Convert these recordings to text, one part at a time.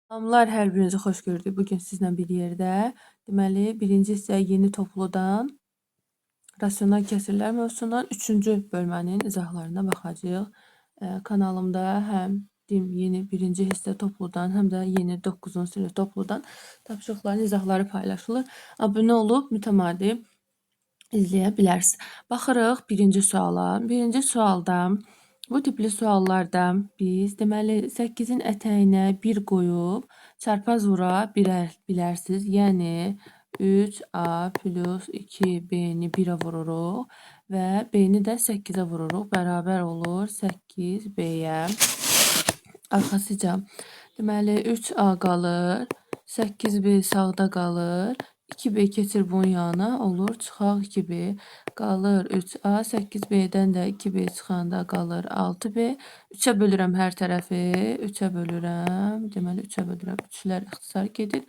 Salamlar, hər birinizi xoş gördük. Bugün sizlə bir yerdə. Deməli, birinci hissə yeni topludan rasional kəsirlər mövzusundan 3-cü bölmənin izahlarına baxacağıq. Kanalımda həm yeni birinci hissə topludan, həm də yeni 9-cu sinif topludan tapşırıqların izahları paylaşılır. Abunə olub mütəmadi izləyə bilərsiniz. Baxırıq birinci suala. Birinci sualda bu tipli suallarda biz deməli 8-in ətəyinə 1 qoyub çarpaz vura bilərsiniz. Yəni 3a plus 2b'ni 1-ə vururuq və b'ni də 8-ə vururuq. Bərabər olur 8b'yə. Arxasıca deməli 3a qalır, 8b sağda qalır. 2b keçir bunun yanına, olur çıxaq 2b. Qalır 3a, 8b'dən də 2b çıxanda qalır 6b. 3-ə bölürəm hər tərəfi, 3-ə bölürəm. Deməli 3-ə bölürəm, 3-lər ixtisar gedir.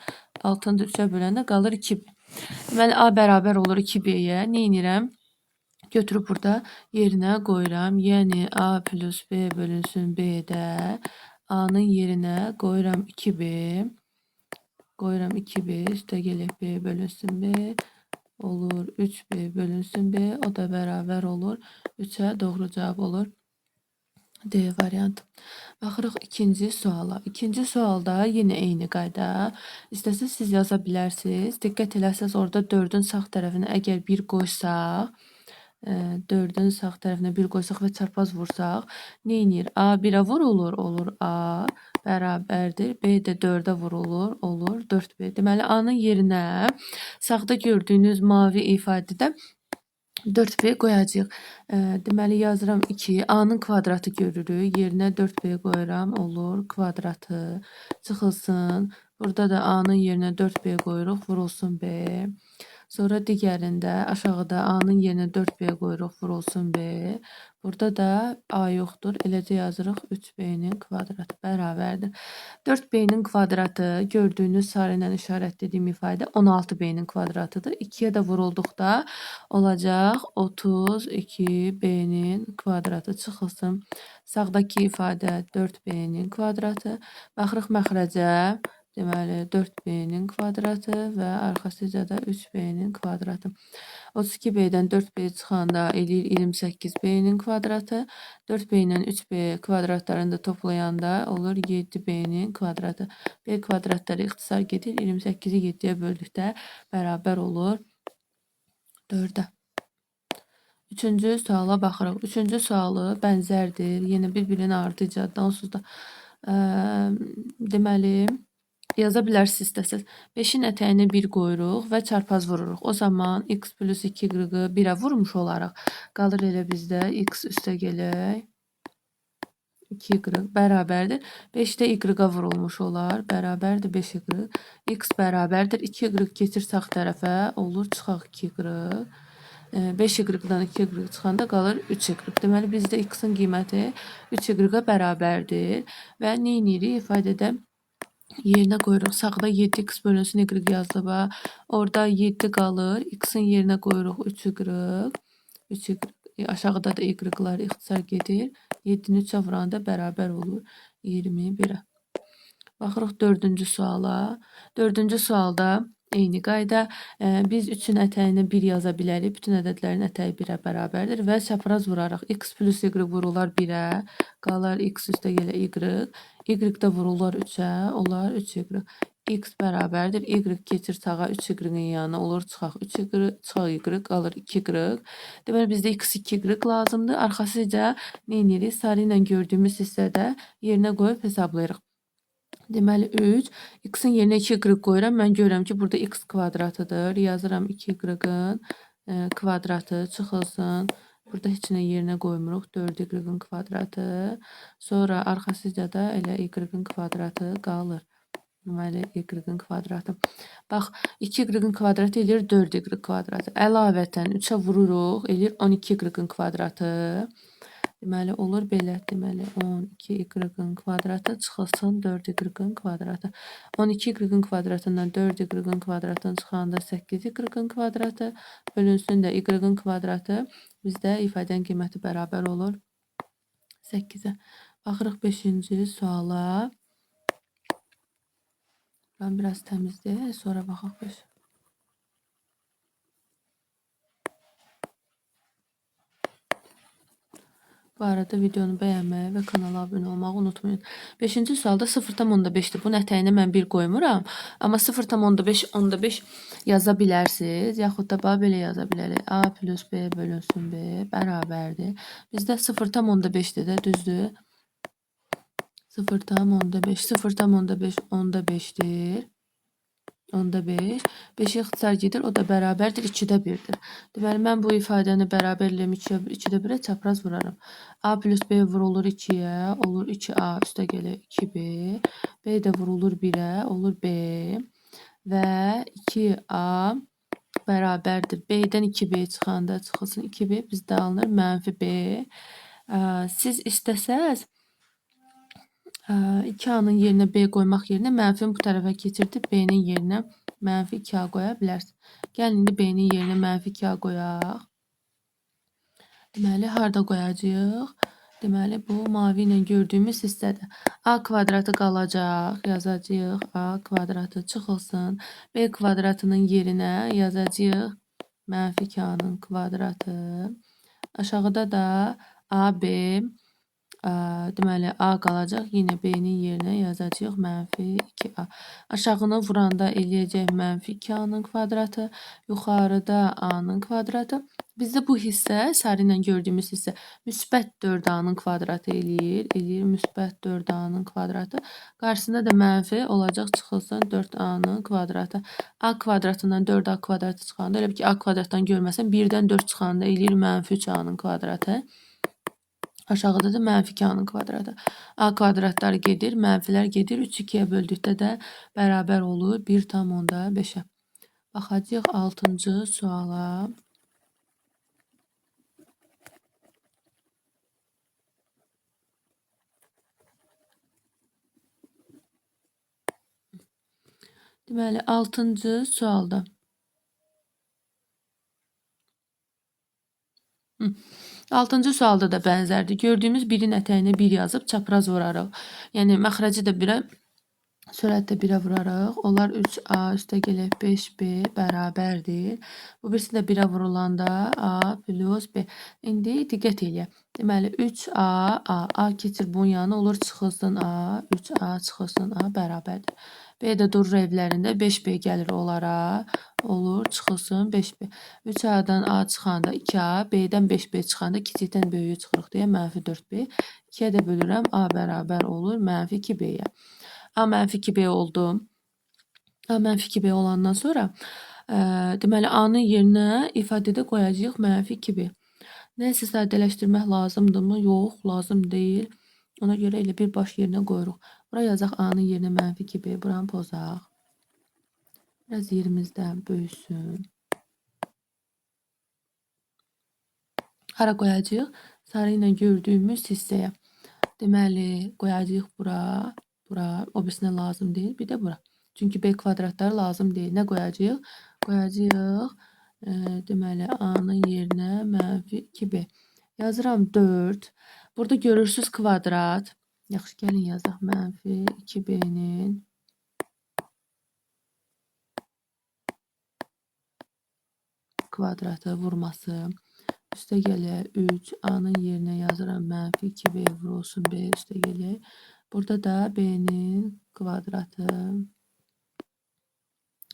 6-nı da 3-ə böləndə qalır 2b. Deməli a bərabər olur 2b-yə. Nə edirəm? Götürüb burada yerinə qoyuram. Yəni a plus b bölünsün b-də. A-nın yerinə qoyuram 2b. Qoyuram 2b, üstə gələk b bölünsün b. Olur 3b bölünsün b. O da bərabər olur 3-ə. Doğru cavab olur D variantı. Baxırıq ikinci suala. İkinci sualda yenə eyni qayda. İstəsəz siz yaza bilərsiniz. Diqqət eləsəz orada 4-ün sağ tərəfinə əgər 1 qoysaq, 4-ün sağ tərəfinə 1 qoysaq və çarpaz vursaq, nə edir? A 1-ə vurulur, olur A bərabərdir. B də 4-ə vurulur, olur 4B. Deməli, A-nın yerinə sağda gördüyünüz mavi ifadədə 4B qoyacağıq. Deməli, yazıram 2. A-nın kvadratı görürük. Yerinə 4B qoyuram, olur kvadratı. Çıxılsın. Burada da A-nın yerinə 4B qoyuruq, vurulsun B. Sonra digərində aşağıda A-nın yerinə 4B qoyuruq, vurulsun B. Burada da A yoxdur. Eləcə yazırıq 3B-nin kvadratı bərabərdir. 4B-nin kvadratı gördüyünüz sarı ilə işarətlədiyim ifadə 16B-nin kvadratıdır. 2-yə də vurulduqda olacaq 32B-nin kvadratı çıxılsın. Sağdakı ifadə 4B-nin kvadratı. Baxırıq məxrəcə. Deməli 4B-nin kvadratı və arxasıca da 3B-nin kvadratı. 32B-dən 4B çıxanda eləyir 28B-nin kvadratı. 4B ilə 3B kvadratlarını da toplayanda olur 7B-nin kvadratı. B kvadratları ixtisar gedir. 28-i 7-yə böldükdə bərabər olur 4-ə. Üçüncü suala baxırıq. Üçüncü sualı bənzərdir. Yenə bir-birinin ardıcaddan onsuz da deməli yaza bilərsiniz istəsəz. 5-in ətəyinə 1 qoyuruq və çarpaz vururuq. O zaman x plus 2 qırığı 1-ə vurmuş olaraq qalır elə bizdə x üstə gələk. 2 qırıq bərabərdir. 5-də y-a vurulmuş olar. Bərabərdir 5 qırıq. X bərabərdir. 2 qırıq keçir sağ tərəfə. Olur çıxaq 2 qırıq. 5 y-dan 2 qırıq çıxanda qalır 3 y. Deməli bizdə x-in qiyməti 3 y-a bərabərdir. Və nə edirik ifadədə? Yerinə qoyuruq. Sağda 7x bölünsün y yazılıb. Orada 7 qalır. X-in yerinə qoyuruq 3 y. 3 y. Aşağıda da y-lar ixtisar gedir. 7-ni 3-ə vuranda bərabər olur 21-ə. Baxırıq 4-cü suala. 4-cü sualda eyni qayda. Biz 3-ün ətəyinə 1 yaza bilərik. Bütün ədədlərin ətəyi 1-ə bərabərdir və çapraz vuraraq x plus y vurular 1-ə. Qalar x üstə gələ y. Y-də vurular 3-ə. Olar 3y. X bərabərdir. Y keçir sağa 3y-ın yanına. Olur çıxaq 3y. Çıxaq y qalır 2y. Deməli bizdə x 2y lazımdır. Arxasıca nə edirik? Sarı ilə gördüyümüz hissədə yerinə qoyub hesablayırıq. Deməli 3, x-in yerinə 2y qoyuram. Mən görürəm ki, burada x kvadratıdır. Yazıram 2y-ın kvadratı çıxılsın. Burada heç nə yerinə qoymuruq. 4y-ın kvadratı. Sonra arxasıca da elə y-ın kvadratı qalır. Deməli y-ın kvadratı. Bax, 2y-ın kvadratı eləyir 4y kvadratı. Əlavətən 3-ə vururuq, eləyir 12y-ın kvadratı. Deməli, olur belə. Deməli, 12y-ın kvadratı çıxılsın 4y-ın kvadratı. 12y-ın kvadratından 4y-ın kvadratını çıxanda 8y-ın kvadratı. Bölünsün də y-ın kvadratı. Bizdə ifadənin qiyməti bərabər olur 8-ə. Baxırıq 5-ci suala. Ben biraz temizle, sonra baxaq biz. Bu arada videonu bəyənməyi və kanala abunə olmağı unutmayın. 5-ci sualda 0,5-dir. Bunun ətəyinə mən 1 qoymuram. Amma 0,5 onda 5 yaza bilərsiniz. Yaxud da belə yaza bilərik. A plus B bölünsün B bərabərdir. Bizdə 0,5-dir də, düzdür? 0,5. 0,5 onda 5'dir. Onda 5. 5 ixtisar gedir. O da bərabərdir. 2-də 1'dir. Deməli, mən bu ifadəni bərabərliyim 2-də 1'ə çapraz vurarım. A plus B vurulur 2'yə. Olur 2A üstə gəlir 2B. B də vurulur 1'ə. Olur B. Və 2A bərabərdir. B-dən 2B çıxanda çıxılsın 2B. Bizdə alınır mənfi B. Siz istəsəz 2A'nın yerinə B qoymaq yerinə mənfini bu tərəfə keçirdib B-nin yerinə mənfi 2A qoya bilərsiniz. Gəlin indi B-nin yerinə mənfi 2A qoyaq. Deməli, harda qoyacağıq? Deməli, bu mavi ilə gördüyümüz hissədir. A kvadratı qalacaq. Yazacağıq. A kvadratı çıxılsın. B kvadratının yerinə yazacağıq. Mənfi 2A'nın kvadratı. Aşağıda da AB deməli, A qalacaq. Yenə B-nin yerinə yazacağıq mənfi 2A. Aşağını vuranda eləyəcək mənfi 2A'nın kvadratı. Yuxarıda A-nın kvadratı. Bizdə bu hissə, sarı ilə gördüyümüz hissə müsbət 4A'nın kvadratı eləyir. Eləyir müsbət 4A'nın kvadratı. Qarşısında da mənfi olacaq, çıxılsın 4A'nın kvadratı. A kvadratından 4A kvadratı çıxanda, elə ki A kvadratdan görməsən, 1-dən 4 çıxanda eləyir mənfi 3A'nın kvadratı. Aşağıda da mənfi 2A'nın kvadratı. A kvadratları gedir, mənfilər gedir. 3 2'yə böldükdə də bərabər olur 1,5'ə. Baxacağıq 6-cı suala. Deməli, 6-cı sualda. 6-cı sualda da bənzərdir. Gördüyümüz birin ətəyinə 1 yazıb çapraz vurarıq. Yəni, məxrəci də 1'ə, sürət də 1'ə vurarıq. Onlar 3A üstə gələk 5B bərabərdir. Bu birisi də 1'ə vurulanda A plus B. İndi diqqət eləyək. Deməli, 3A, A keçir bunun yanına olur çıxılsın A, 3A çıxılsın A bərabərdir. B də durur evlərində 5B gəlir onlara. Olur, çıxılsın 5B. 3A'dan A çıxanda 2A, B'dən 5B çıxanda kiçikdən böyüyü çıxırıq deyə mənfi 4B. 2'yə də bölürəm, A bərabər olur mənfi 2B'yə. A mənfi 2B oldu. A mənfi 2B olandan sonra deməli A-nın yerinə ifadədə qoyacağıq mənfi 2B. Nəsə sadələşdirmək lazımdırmı? Yox, lazım deyil. Ona görə elə bir baş yerinə qoyuruq. Bura yazaq A-nın yerinə mənfi 2B. Buranı pozaq. Biraz yerimizdən böyüsün. Hara qoyacağıq? Sarı ilə gördüyümüz hissəyə. Deməli, qoyacağıq bura, bura. O birisinə lazım deyil. Bir də bura. Çünki B kvadratları lazım deyil. Nə qoyacağıq? Qoyacağıq. Deməli, A-nın yerinə mənfi 2B. Yazıram 4. Burada görürsünüz kvadrat. Yaxşı, gəlin yazaq mənfi 2B-nin kvadratı vurması. Üstə gəlir 3. A-nın yerinə yazıram mənfi 2B vurulsun B üstə gəlir. Burada da B-nin kvadratı.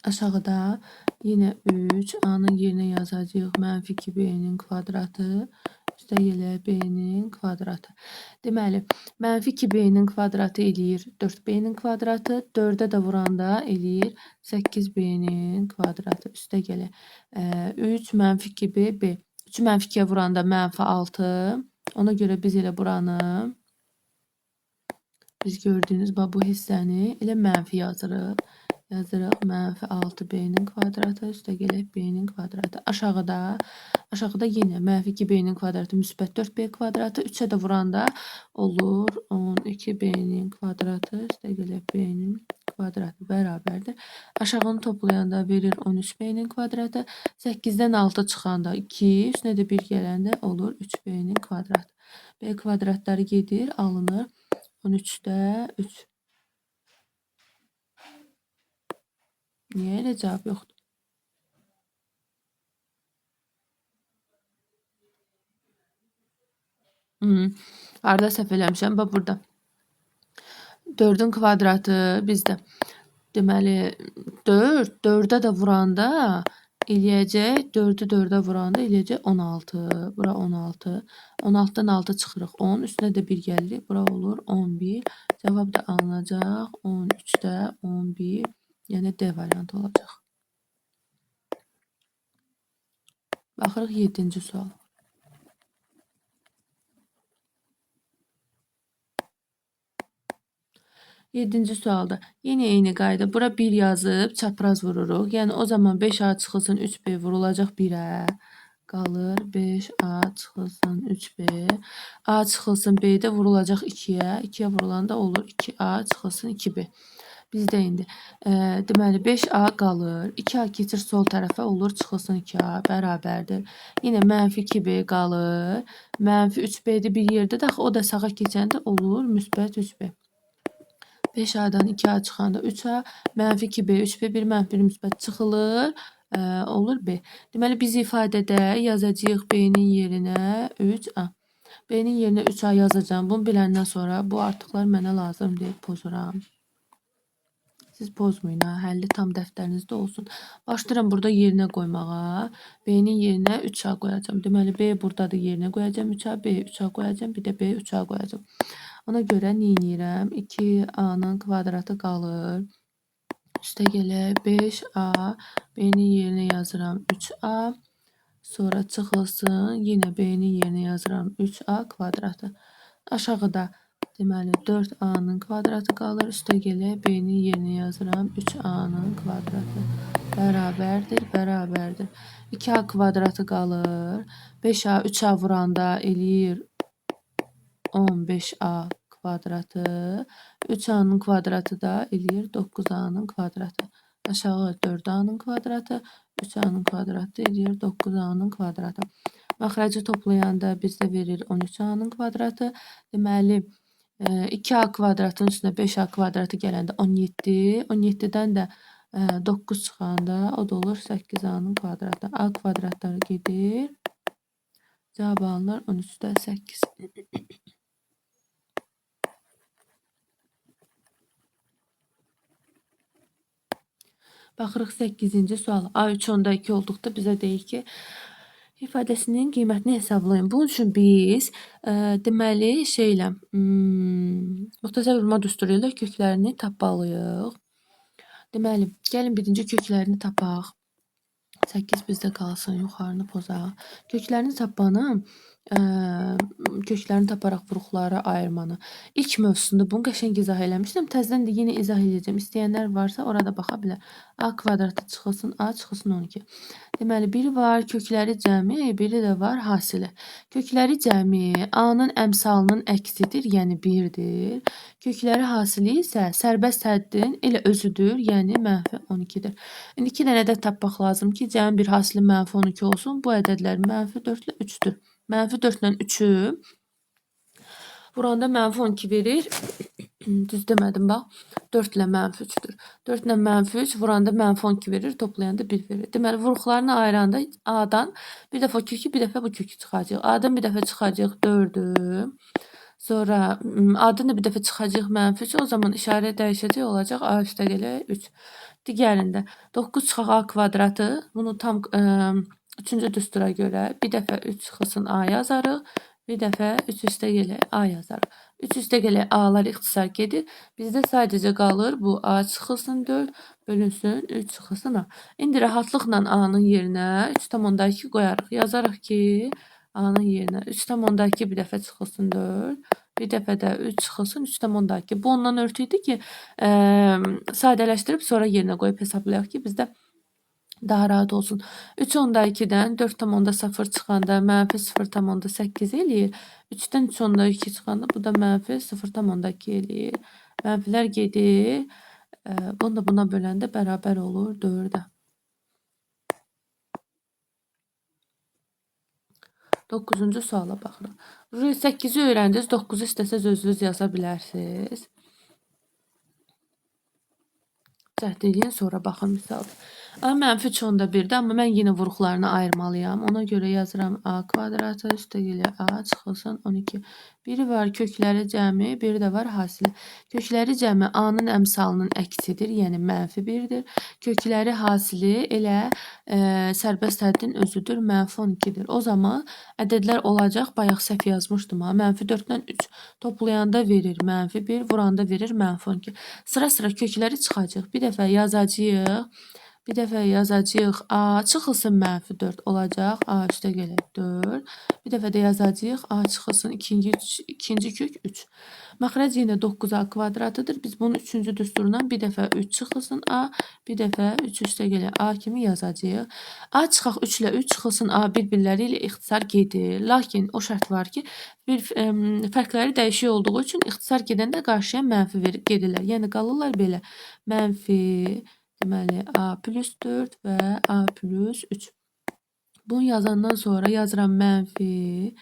Aşağıda yenə 3. A-nın yerinə yazacağıq mənfi 2B-nin kvadratı. Üstə gəlir B-nin kvadratı. Deməli, mənfi 2B-nin kvadratı eləyir 4B-nin kvadratı. 4'ə də vuranda eləyir 8B-nin kvadratı. Üstə gəlir 3 mənfi 2B, B. 3'ü mənfi 2'yə vuranda mənfi 6. Ona görə biz elə buranı, biz gördüyünüz bu hissəni elə mənfi yazırıq. Yazırıq mənfi 6B-nin kvadratı üstə gələk B-nin kvadratı. Aşağıda yenə mənfi 2B-nin kvadratı müsbət 4B kvadratı. 3'ə də vuranda olur 12B-nin kvadratı üstə gələk B-nin kvadratı bərabərdir. Aşağını toplayanda verir 13B-nin kvadratı. 8'dən 6 çıxanda 2, üstünə də 1 gələndə olur 3B-nin kvadratı. B kvadratları gedir, alınır 13'də 3. Niyə elə cavab yoxdur? Harda səhv eləmişəm? Bax burada. 4'ün kvadratı bizdə. Deməli 4, 4'ə də vuranda eləyəcək, 4'ü 4'ə vuranda eləyəcək 16. Bura 16. 16'dan 6 çıxırıq 10. Üstünə də 1 gəlirik. Bura olur 11. Cavab da alınacaq 13'də 11. Yəni D variantı olacaq. Baxırıq 7-ci sual. 7-ci sualda yine eyni qayda. Bura 1 yazıb çapraz vururuq. Yəni o zaman 5A çıxılsın 3B vurulacaq 1-ə. Qalır 5A çıxılsın 3B. A çıxılsın B-də vurulacaq 2-yə. 2-yə vurulanda olur 2A çıxılsın 2B. Bizdə indi deməli 5A qalır. 2A keçir sol tərəfə olur çıxılsın 2A bərabərdir. Yenə mənfi 2B qalır. Mənfi 3B-də bir yerdə də o da sağa keçəndə olur müsbət 3B. 5A'dan 2A çıxanda 3A, mənfi 2B, 3B, 1 mənfi 1 müsbət çıxılır, olur B. Deməli, biz ifadədə yazacağıq B-nin yerinə 3A. B-nin yerinə 3A yazacağım. Bunu biləndən sonra bu artıqlar mənə lazım deyil, pozuram. Siz pozmayın ha, həlli tam dəftərinizdə olsun. Başlayıram burada yerinə qoymağa. B-nin yerinə 3A qoyacağım. Deməli, B buradadır, yerinə qoyacağım 3A, B 3A qoyacağım, bir də B 3A qoyacağım. Ona görə nə edirəm? 2A-nın kvadratı qalır. Üstə gələk 5A, B-nin yerinə yazıram 3A. Sonra çıxılsın, yenə B-nin yerinə yazıram 3A kvadratı. Aşağıda deməli 4A-nın kvadratı qalır. Üstə gələk B-nin yerinə yazıram 3A-nın kvadratı. Bərabərdir, bərabərdir. 2A kvadratı qalır. 5A 3A vuranda eləyir 15A kvadratı. 3A'nın kvadratı da eləyir 9A'nın kvadratı. Aşağı 4A'nın kvadratı. 3A'nın kvadratı eləyir 9A'nın kvadratı. Məxrəci toplayanda bizdə verir 13A'nın kvadratı. Deməli 2A kvadratın üstünə 5A kvadratı gələndə 17. 17-dən də 9 çıxanda o da olur 8A'nın kvadratı. A kvadratları gedir. Cavab alınır 13'də 8. Baxırıq 8-ci sual. A3 onda 2 olduqda bizə deyir ki, ifadəsinin qiymətini hesablayın. Bunun üçün biz deməli şeylə müxtəsər vurma düsturu ilə köklərini tapmalıyıq. Deməli, gəlin birinci köklərini tapaq. 8 bizdə qalsın, yuxarını pozaq. Köklərini tapanın köklərini taparaq vuruqları ayırmanı. İlk mövzusunda bunu qəşəng izah eləmişdim. Təzədən də yenə izah edəcəm. İstəyənlər varsa orada baxa bilər. A kvadratı çıxılsın, A çıxılsın 12. Deməli, biri var kökləri cəmi, biri də var hasili. Kökləri cəmi A-nın əmsalının əksidir, yəni 1-dir. Kökləri hasili isə sərbəst həddin elə özüdür, yəni mənfi 12-dir. İndi 2 dənə ədəd tapmaq lazım ki, cəmi bir hasili mənfi 12 olsun. Bu ədədlər mənfi 4 ilə 3-dür. Mənfi 4 ilə 3'ü vuranda mənfi 12 verir. Düz demədim bax. 4 ilə mənfi 3'dür. 4 ilə mənfi 3 vuranda mənfi 12 verir. Toplayanda 1 verir. Deməli, vuruqlarını ayıranda A'dan bir dəfə kökü, bir dəfə bu kökü çıxacaq. A'dan bir dəfə çıxacaq 4'ü. Sonra A'dan da bir dəfə çıxacaq mənfi 3. O zaman işarə dəyişəcək olacaq. A üstə gələk 3. Digərində 9 çıxaq A kvadratı. Bunu tam 3-cü düstura görə bir dəfə 3 çıxılsın A yazarıq. Bir dəfə 3 üstə gələk A yazarıq. 3 üstə gələk A'lar ixtisar gedir. Bizdə sadəcə qalır bu A çıxılsın 4 bölünsün 3 çıxılsın A. İndi rahatlıqla A'nın yerinə 3,2 qoyarıq. Yazarıq ki A'nın yerinə 3,2 bir dəfə çıxılsın 4. Bir dəfə də 3 çıxılsın 3,2. Bu ondan örtü idi ki sadələşdirib sonra yerinə qoyub hesablayaq ki bizdə daha rahat olsun. 3,2'dən 4,0 çıxanda mənfi 0,8 eləyir. 3'dən 3,2 çıxanda bu da mənfi 0,2 eləyir. Mənfilər gedir. Bunu da buna böləndə bərabər olur 4'ə. 9-cu suala baxırıq. 8'i öyrəndiniz, 9'u istəsəz özünüz yaza bilərsiniz. Cəhd eləyin, sonra baxın misal. A mənfi 3/1-dir, amma mən yenə vuruqlarını ayırmalıyam. Ona görə yazıram A kvadratı üstə gəlir A çıxılsın 12. Biri var kökləri cəmi, biri də var hasili. Kökləri cəmi A-nın əmsalının əksidir, yəni -1-dir. Kökləri hasili elə sərbəst həddin özüdür, -12-dir. O zaman ədədlər olacaq, bayaq səhv yazmışdım ha, -4-dən 3 toplayanda verir -1, vuranda verir -12. Sıra-sıra kökləri çıxacaq. Bir dəfə yazacağıq. Bir dəfə yazacağıq. A çıxılsın -4 olacaq. A üstə gəlir 4. Bir dəfə də yazacağıq. A çıxılsın ikinci kök 3. Məxrəc yenə 9A kvadratıdır. Biz bunun 3-cü düsturundan bir dəfə 3 çıxılsın A, bir dəfə 3 üstə gəlir A kimi yazacağıq. A çıxaq 3 ilə 3 çıxılsın A bir-birləri ilə ixtisar gedir. Lakin o şərt var ki, bir fərqləri dəyişik olduğu üçün ixtisar gedəndə qarşıya mənfi verib gedirlər. Yəni qalırlar belə mənfi, deməli A plus 4 və A plus 3. Bunu yazandan sonra yazıram mənfi,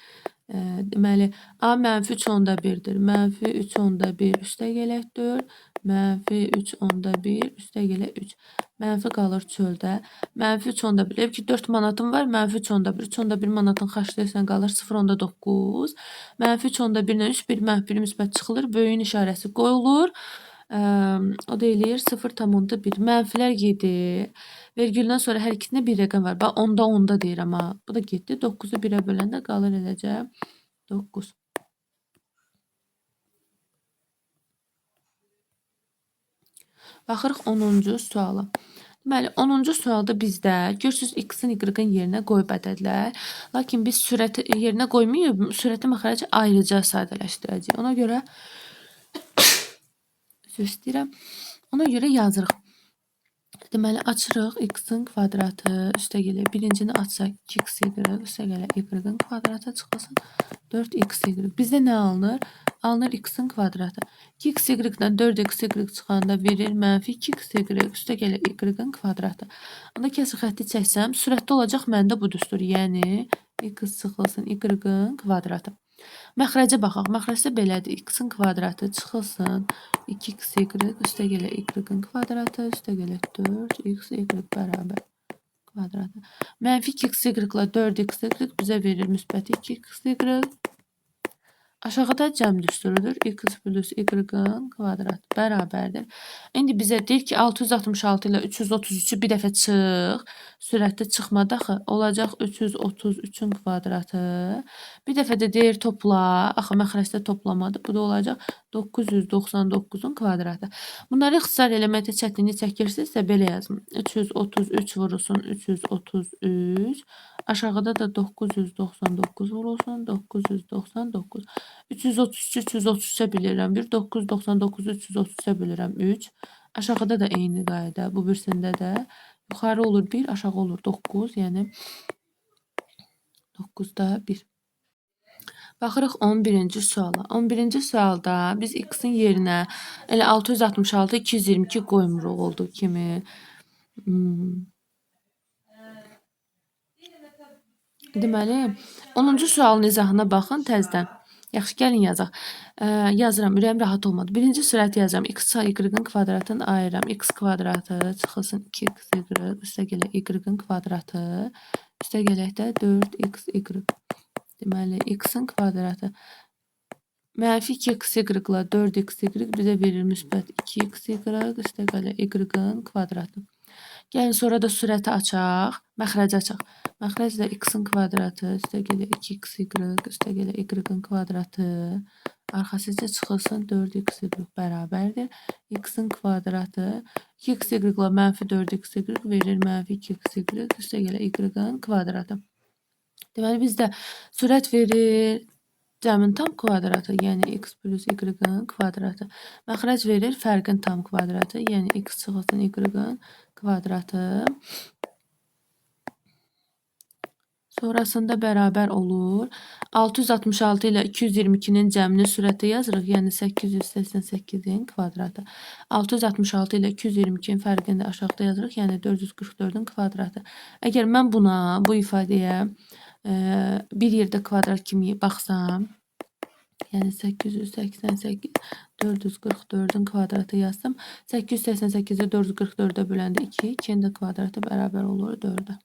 deməli A -3/1-dir. -3/1 üstə gələk 4, -3/1 üstə gələk 3. Mənfi qalır çöldə. -3/1. Ev ki 4 manatım var. -3/1. 3/1 manatın xərcləyirsən qalır 0.9. -3/1 ilə 3 bir -1 müsbət çıxılır. Böyüyün işarəsi qoyulur. O da eləyir 0.1. Mənfilər gedir. Vergüldən sonra hər ikisində bir rəqəm var. Bax 10-da deyirəm ha. Bu da getdi. 9-u 1-ə böləndə qalır eləcə 9. Baxırıq 10-cu suala. Deməli 10-cu sualda bizdə görürsüz x-in y-in yerinə qoyub ədədlər. Lakin biz sürəti yerinə qoymayıb, sürəti məxrəci ayrıca sadələşdirəcəyik. Ona görə üzr istəyirəm. Ona görə yazırıq. Deməli açırıq x-in kvadratı üstə gəlir. Birincini açsaq 2x y üstə gəlir y-in kvadratı çıxılsın 4x y. Bizdə nə alınır? Alınır x-in kvadratı. 2x y-dən 4x y çıxanda verir -2x y üstə gəlir y-in kvadratı. Onda kəsr xətti çəksəm, sürətdə olacaq məndə bu düstur. Yəni x çıxılsın y-in kvadratı. Məxrəcə baxaq. Məxrəcdə belədir. X-in kvadratı çıxılsın 2xy üstə gələ y-in kvadratı üstə gələ 4xy bərabər kvadratı. -2xy ilə 4xy bizə verir müsbət 2xy. Aşağıda cəm düsturudur. X plus y-in kvadrat bərabərdir. İndi bizə deyir ki 666 ilə 333-ü bir dəfə çıx. Sürətli çıxmada axı olacaq 333-ün kvadratı. Bir dəfə də deyir topla. Axı məxrəcdə toplamadır. Bu da olacaq 999-un kvadratı. Bunları ixtisar eləməkdə çətinlik çəkirsinizsə belə yazın. 333 vurulsun 333. Aşağıda da 999 vurulsun 999. 333-333-ə bilirəm 1. 999-333-ə bilirəm 3. Aşağıda da eyni qayda. Bu birisində də yuxarı olur 1, aşağı olur 9. Yəni 9-da 1. Baxırıq 11-ci suala. 11-ci sualda biz x-in yerinə elə 666, 222 qoymuruq olduğu kimi. Deməli, 10-cu sualın izahına baxın təzədən. Yaxşı, gəlin yazaq. Yazıram, ürəyim rahat olmadı. Birinci sürət yazıram. X y-in kvadratını ayıram. X kvadratı çıxılsın 2xy üstə gələ y-in kvadratı. Üstə gələk də 4xy. Deməli, x-in kvadratı. -2xy ilə 4xy bizə verir müsbət 2xy üstə gələ y-in kvadratı. Gəlin sonra da sürəti açaq. Məxrəci açaq. Məxrəcdə x-in kvadratı üstə gələ 2xy üstə gələ y-in kvadratı. Arxasıca çıxılsın 4xy bərabərdir. X-in kvadratı 2xy ilə -4xy verir -2xy üstə gələ y-in kvadratı. Deməli bizdə sürət verir cəmin tam kvadratı, yəni x plus y-in kvadratı. Məxrəc verir fərqin tam kvadratı, yəni x çıxılsın y-in kvadratı. Sonrasında bərabər olur. 666 ilə 222-nin cəmini sürətə yazırıq, yəni 888-in kvadratı. 666 ilə 222-nin fərqini də aşağıda yazırıq, yəni 444-ün kvadratı. Əgər mən bu ifadəyə bir yerdə kvadrat kimi baxsam, Yəni 888 444-ün kvadratı yazsam, 888-i 444-ə böləndə 2, 2-nin də kvadratı bərabər olur 4-ə.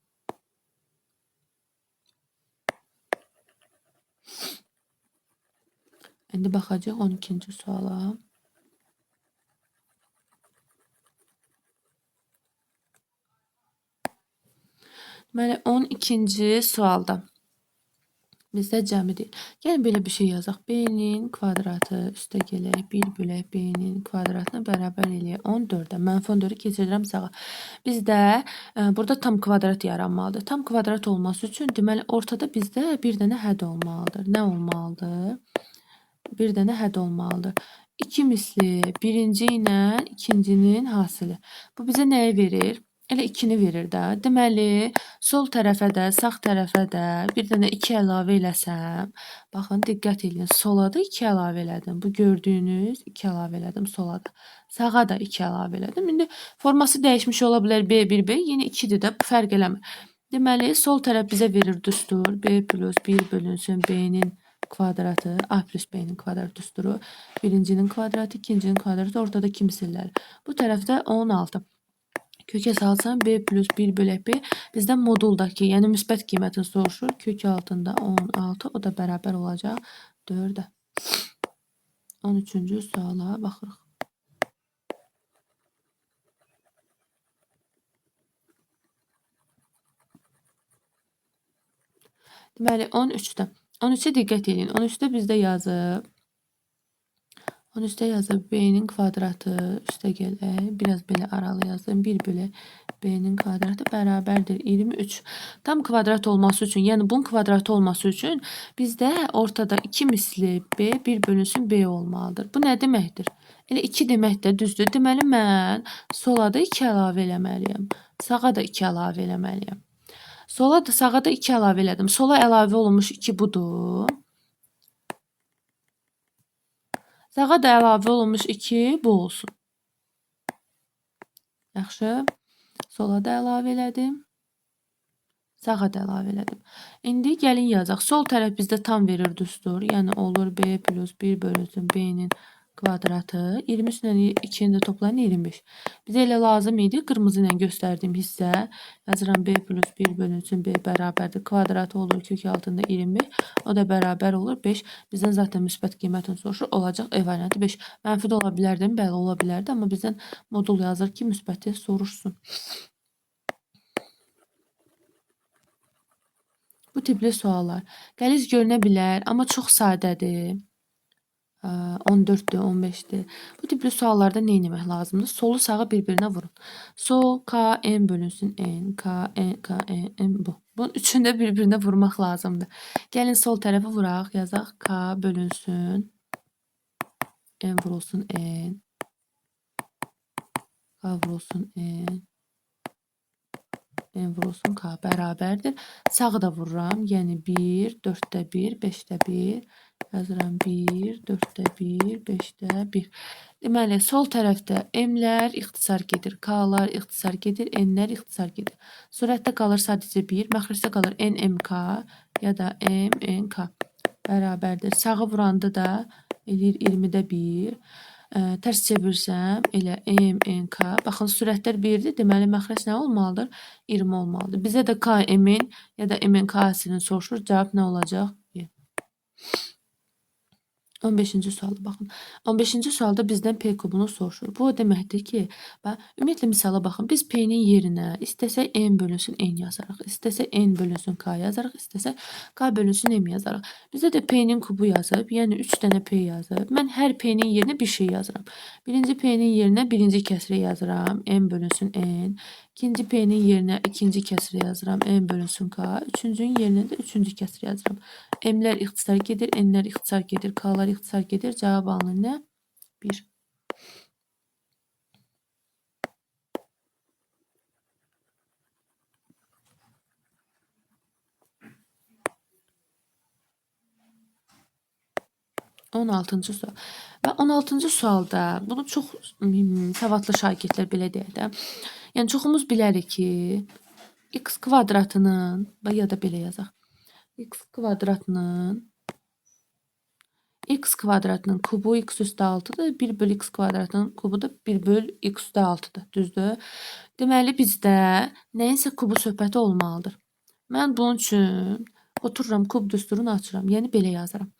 İndi baxacaq 12-ci suala. Deməli 12-ci sualda bizdə cəmi deyil. Yəni belə bir şey yazaq. B-nin kvadratı üstə gələk 1 bölək B-nin kvadratına bərabər eləyək 14-ə. Mənfi 14-ü keçirirəm sağa. Bizdə burada tam kvadrat yaranmalıdır. Tam kvadrat olması üçün deməli ortada bizdə bir dənə hədd olmalıdır. Nə olmalıdır? Bir dənə hədd olmalıdır. 2 misli birinci ilə ikincinin hasili. Bu bizə nəyi verir? Elə 2-ni verir də. Deməli, sol tərəfə də, sağ tərəfə də bir dənə 2 əlavə eləsəm, baxın, diqqət edin. Sola da 2 əlavə elədim. Bu gördüyünüz 2 əlavə elədim sola da. Sağa da 2 əlavə elədim. İndi forması dəyişmiş ola bilər B1B, yenə 2-dir də, bu fərq eləmir. Deməli, sol tərəf bizə verir düstur. B plus 1 bölünsün B-nin kvadratı, A plus B-nin kvadrat düsturu. Birincinin kvadratı, ikincinin kvadratı, ortada kimsillər. Bu tərəfdə 16. Kökə salsam B plus 1 bölək B bizdən moduldakı, yəni müsbət qiymətini soruşur. Kök altında 16, o da bərabər olacaq 4-ə. 13-cü suala baxırıq. Deməli 13-də. 13-ə diqqət edin. 13-də bizdə yazıb 13-də yazıb B-nin kvadratı üstə gələk. Biraz belə aralı yazdım. 1 bölək B-nin kvadratı bərabərdir 23. Tam kvadrat olması üçün, yəni bunun kvadratı olması üçün bizdə ortada 2 misli B 1 bölünsün B olmalıdır. Bu nə deməkdir? Elə 2 demək də düzdür. Deməli mən sola da 2 əlavə eləməliyəm. Sağa da 2 əlavə eləməliyəm. Sola da sağa da 2 əlavə elədim. Sola əlavə olunmuş 2 budur. Sağa da əlavə olunmuş 2 bu olsun. Yaxşı. Sola da əlavə elədim. Sağa da əlavə elədim. İndi gəlin yazaq. Sol tərəf bizdə tam verir düstur. Yəni olur B plus 1 bölünsün B-nin kvadratı. 23 ilə 2-ni də toplayın 25. Bizə elə lazım idi. Qırmızı ilə göstərdiyim hissə. Yazıram B plus 1 bölünsün B bərabərdir. Kvadratı olur kök altında 25. O da bərabər olur 5. Bizdən zaten müsbət qiymətini soruşur. Olacaq E variantı 5. Mənfi də ola bilərdi, bəli ola bilərdi. Amma bizdən modul yazır ki, müsbəti soruşsun. Bu tipli suallar qəliz görünə bilər, amma çox sadədir. 14-dür, 15-dir. Bu tipli suallarda nə etmək lazımdır? Solu sağı bir-birinə vurun. Sol K N bölünsün N, K N bu. Bunun üçünü də bir-birinə vurmaq lazımdır. Gəlin sol tərəfə vuraq, yazaq K bölünsün N vurulsun N. K vurulsun N. N vurulsun K bərabərdir. Sağı da vururam. Yəni 1, 4-də 1, 5-də 1. Yazıram 1, 4-də 1, 5-də 1. Deməli, sol tərəfdə M-lər ixtisar gedir, K-lar ixtisar gedir, N-lər ixtisar gedir. Surətdə qalır sadəcə 1, məxrəcdə qalır NMK ya da MNK bərabərdir. Sağı vuranda da eləyir 20-də 1. Tərs çevirsəm elə MNK. Baxın, sürətlər 1-dir. Deməli, məxrəc nə olmalıdır? 20 olmalıdır. Bizə də KM-in ya da MNK-sinin soruşur. Cavab nə olacaq? 15-ci sualda baxın. 15-ci sualda bizdən P kubunu soruşur. Bu o deməkdir ki, ümumiyyətlə misala baxın. Biz P-nin yerinə istəsək N bölünsün N yazarıq. İstəsək N bölünsün K yazarıq. İstəsək K bölünsün M yazarıq. Bizdə də P-nin kubu yazıb, yəni 3 dənə P yazıb. Mən hər P-nin yerinə bir şey yazıram. Birinci P-nin yerinə birinci kəsri yazıram. N bölünsün N. İkinci P-nin yerinə ikinci kəsri yazıram. N bölünsün K. Üçüncünün yerinə də üçüncü kəsri yazıram. M-lər ixtisar gedir, N-lər ixtisar gedir, K-lar ixtisar gedir. Cavab alınır nə? 1. On altıncı sual. Və 16-cı sualda bunu çox savadlı şagirdlər belə deyək də. Yəni çoxumuz bilərik ki, x kvadratının, ya da belə yazaq. X kvadratının x kvadratının kubu x üstü 6'dır. 1 bölü x kvadratının kubu da 1 bölü x üstü 6'dır. Düzdür? Deməli bizdə nəyinsə kubu söhbəti olmalıdır. Mən bunun üçün otururam kub düsturunu açıram. Yəni belə yazıram.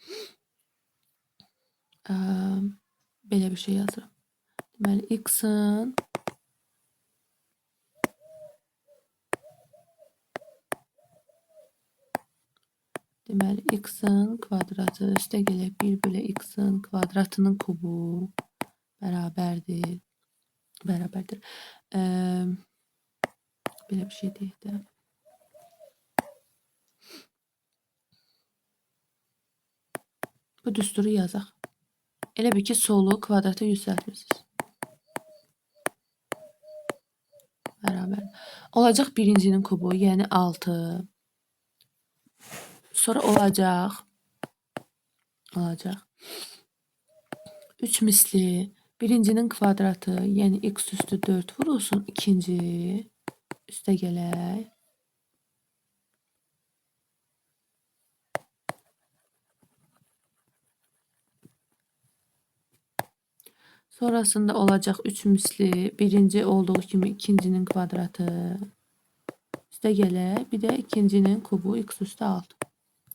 Belə bir şey yazıram. Deməli x-in kvadratı üstə gələk 1 bölü x-in kvadratının kubu bərabərdir. Belə bir şey deyək də. Bu düsturu yazaq. Elə bir ki, solu kvadrata yüksəltmişsiniz. Bərabər. Olacaq birincinin kubu, yəni 6. Sonra olacaq 3 misli birincinin kvadratı, yəni x üstü 4 vurulsun. İkinci üstə gələk. Sonrasında olacaq 3 misli birinci olduğu kimi ikincinin kvadratı. Üstə gələk. Bir də ikincinin kubu x üstü 6.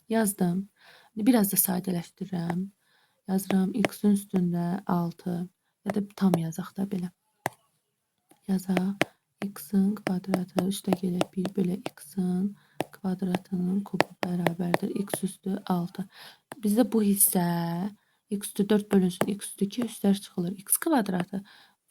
Yazdım. Biraz da sadələşdirirəm. Yazıram x-in üstündə 6. Ya da tam yazaq da belə. Yazaq. X-in kvadratı üstə gələk 1 bölü x-in kvadratının kubu bərabərdir. X üstü 6. Bizdə bu hissə x üstü 4 bölünsün x üstü 2 üstlər çıxılır. X kvadratı.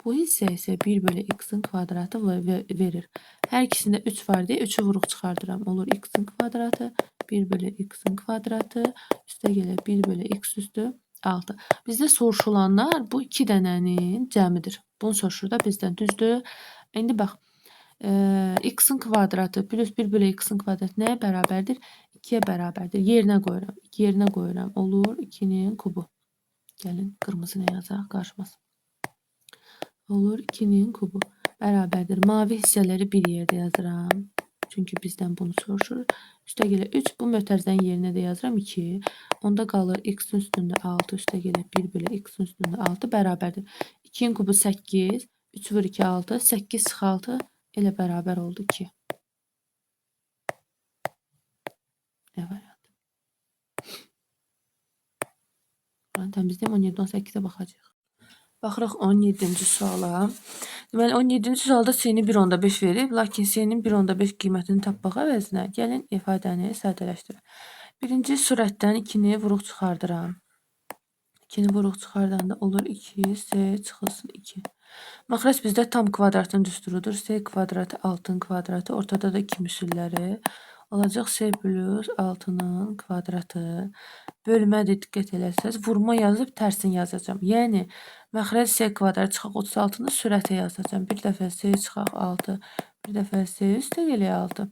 Bu hissə isə 1 bölü x-in kvadratı verir. Hər ikisində 3 var deyə 3'ü vuruq çıxardıram. Olur x-in kvadratı 1 bölü x-in kvadratı üstə gəlir 1 bölü x üstü 6. Bizdə soruşulanlar bu iki dənənin cəmidir. Bunu soruşur da bizdən, düzdür? İndi bax, x-in kvadratı plus 1 bölü x-in kvadratı nəyə bərabərdir? 2'yə bərabərdir. Yerinə qoyuram. Olur 2'nin kubu. Gəlin qırmızı nə yazaq? Qarışmasın. Olur 2'nin kubu bərabərdir. Mavi hissələri bir yerdə yazıram. Çünki bizdən bunu soruşur. Üstə gələ 3. Bu mötərizənin yerinə də yazıram 2. Onda qalır x-in üstündə 6. Üstə gələ 1 bölü x-in üstündə 6 bərabərdir. 2'nin kubu 8. 3 vur 2 6. 8 sıx 6 elə bərabər oldu 2. Evet. Təmizləyəm 17 18'e baxacağıq. Baxırıq 17-ci suala. Deməli 17-ci sualda c-ni 1.5 verib, lakin c-nin 1.5 qiymətini tapmaq əvəzinə gəlin ifadəni sadələşdirək. Birinci surətdən 2'ni vuruq çıxardıram. 2'ni vuruq çıxardanda olur 2, c çıxılsın 2. Məxrəc bizdə tam kvadratın düsturudur. C kvadratı 6'nın kvadratı. Ortada da 2 müsülləri. Olacaq c plus 6'nın kvadratı. Bölmədir, diqqət eləsəz. Vurma yazıb tərsin yazacağım. Yəni, məxrəc c kvadrat çıxaq 36'nı sürətə yazacağım. Bir dəfə c çıxaq 6. Bir dəfə c üstə gələk 6.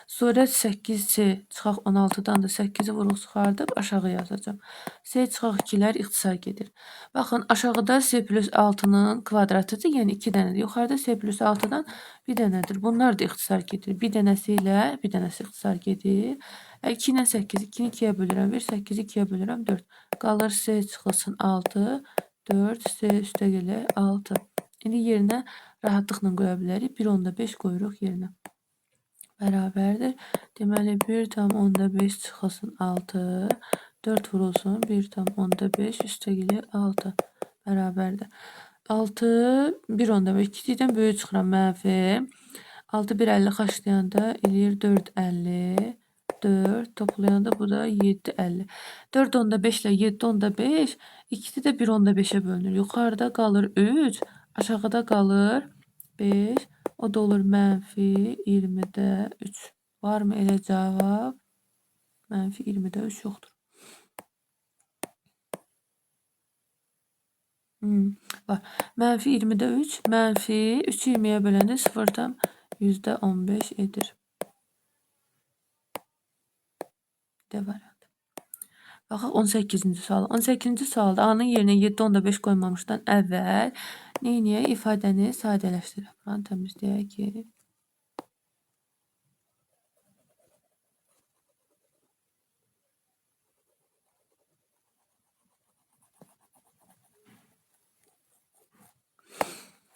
Surət 8c çıxaq 16'dan da 8'i vuruq çıxardıb aşağı yazacağım. C çıxaq 2'lər ixtisar gedir. Baxın, aşağıda c plus 6'nın kvadratıdır, yəni 2 dənədir. Yuxarıda c plus 6'dan bir dənədir. Bunlar da ixtisar gedir. Bir dənəsi ilə bir dənəsi ixtisar gedir. 2 ilə 8, 2'ni 2'yə bölürəm, 1, 8'i 2'yə bölürəm, 4. Qalır c çıxılsın 6, 4, c üstə gəlir 6. İndi yerinə rahatlıqla qoya bilərik. 1.5 qoyuruq yerinə. Bərabərdir. Deməli 1,5 çıxılsın 6. 4 vurulsun 1,5 üstə gəlir 6. Bərabərdir. 6, 1.5. 2'dən böyük çıxıram mənfi. 6, 1, 50 xaçlayanda eləyir 4, 50. 4 toplayanda bu da 7, 50. 4.5 ile 7.5 ikisi de 1.5'e bölünür. Yukarıda kalır 3, aşağıda kalır 5. O da olur mənfi 20'də 3. Var mı elə cavab? Mənfi 20'də 3 yoxdur. Var. Mənfi 20'də 3, mənfi 3 20'ye böləndə 0'dan %15 edir. Variant. Baxaq 18-ci sual. 18-ci sualda A-nın yerinə 7.5 qoymamışdan əvvəl neyniyə ifadəni sadələşdirək. Buranı təmizləyək ki.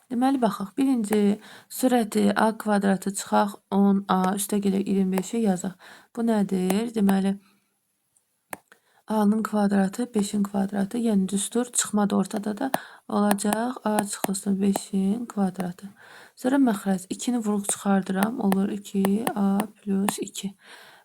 Deməli, baxaq. Birinci sürəti a kvadratı çıxaq 10a üstə gələk 25-i yazaq. Bu nədir? Deməli, a-nın kvadratı 5-in kvadratı, yəni düstur. Çıxma da ortada da olacaq. A çıxılsın 5-in kvadratı. Sonra məxrəc 2-ni vuruq çıxardıram. Olur 2a plus 2.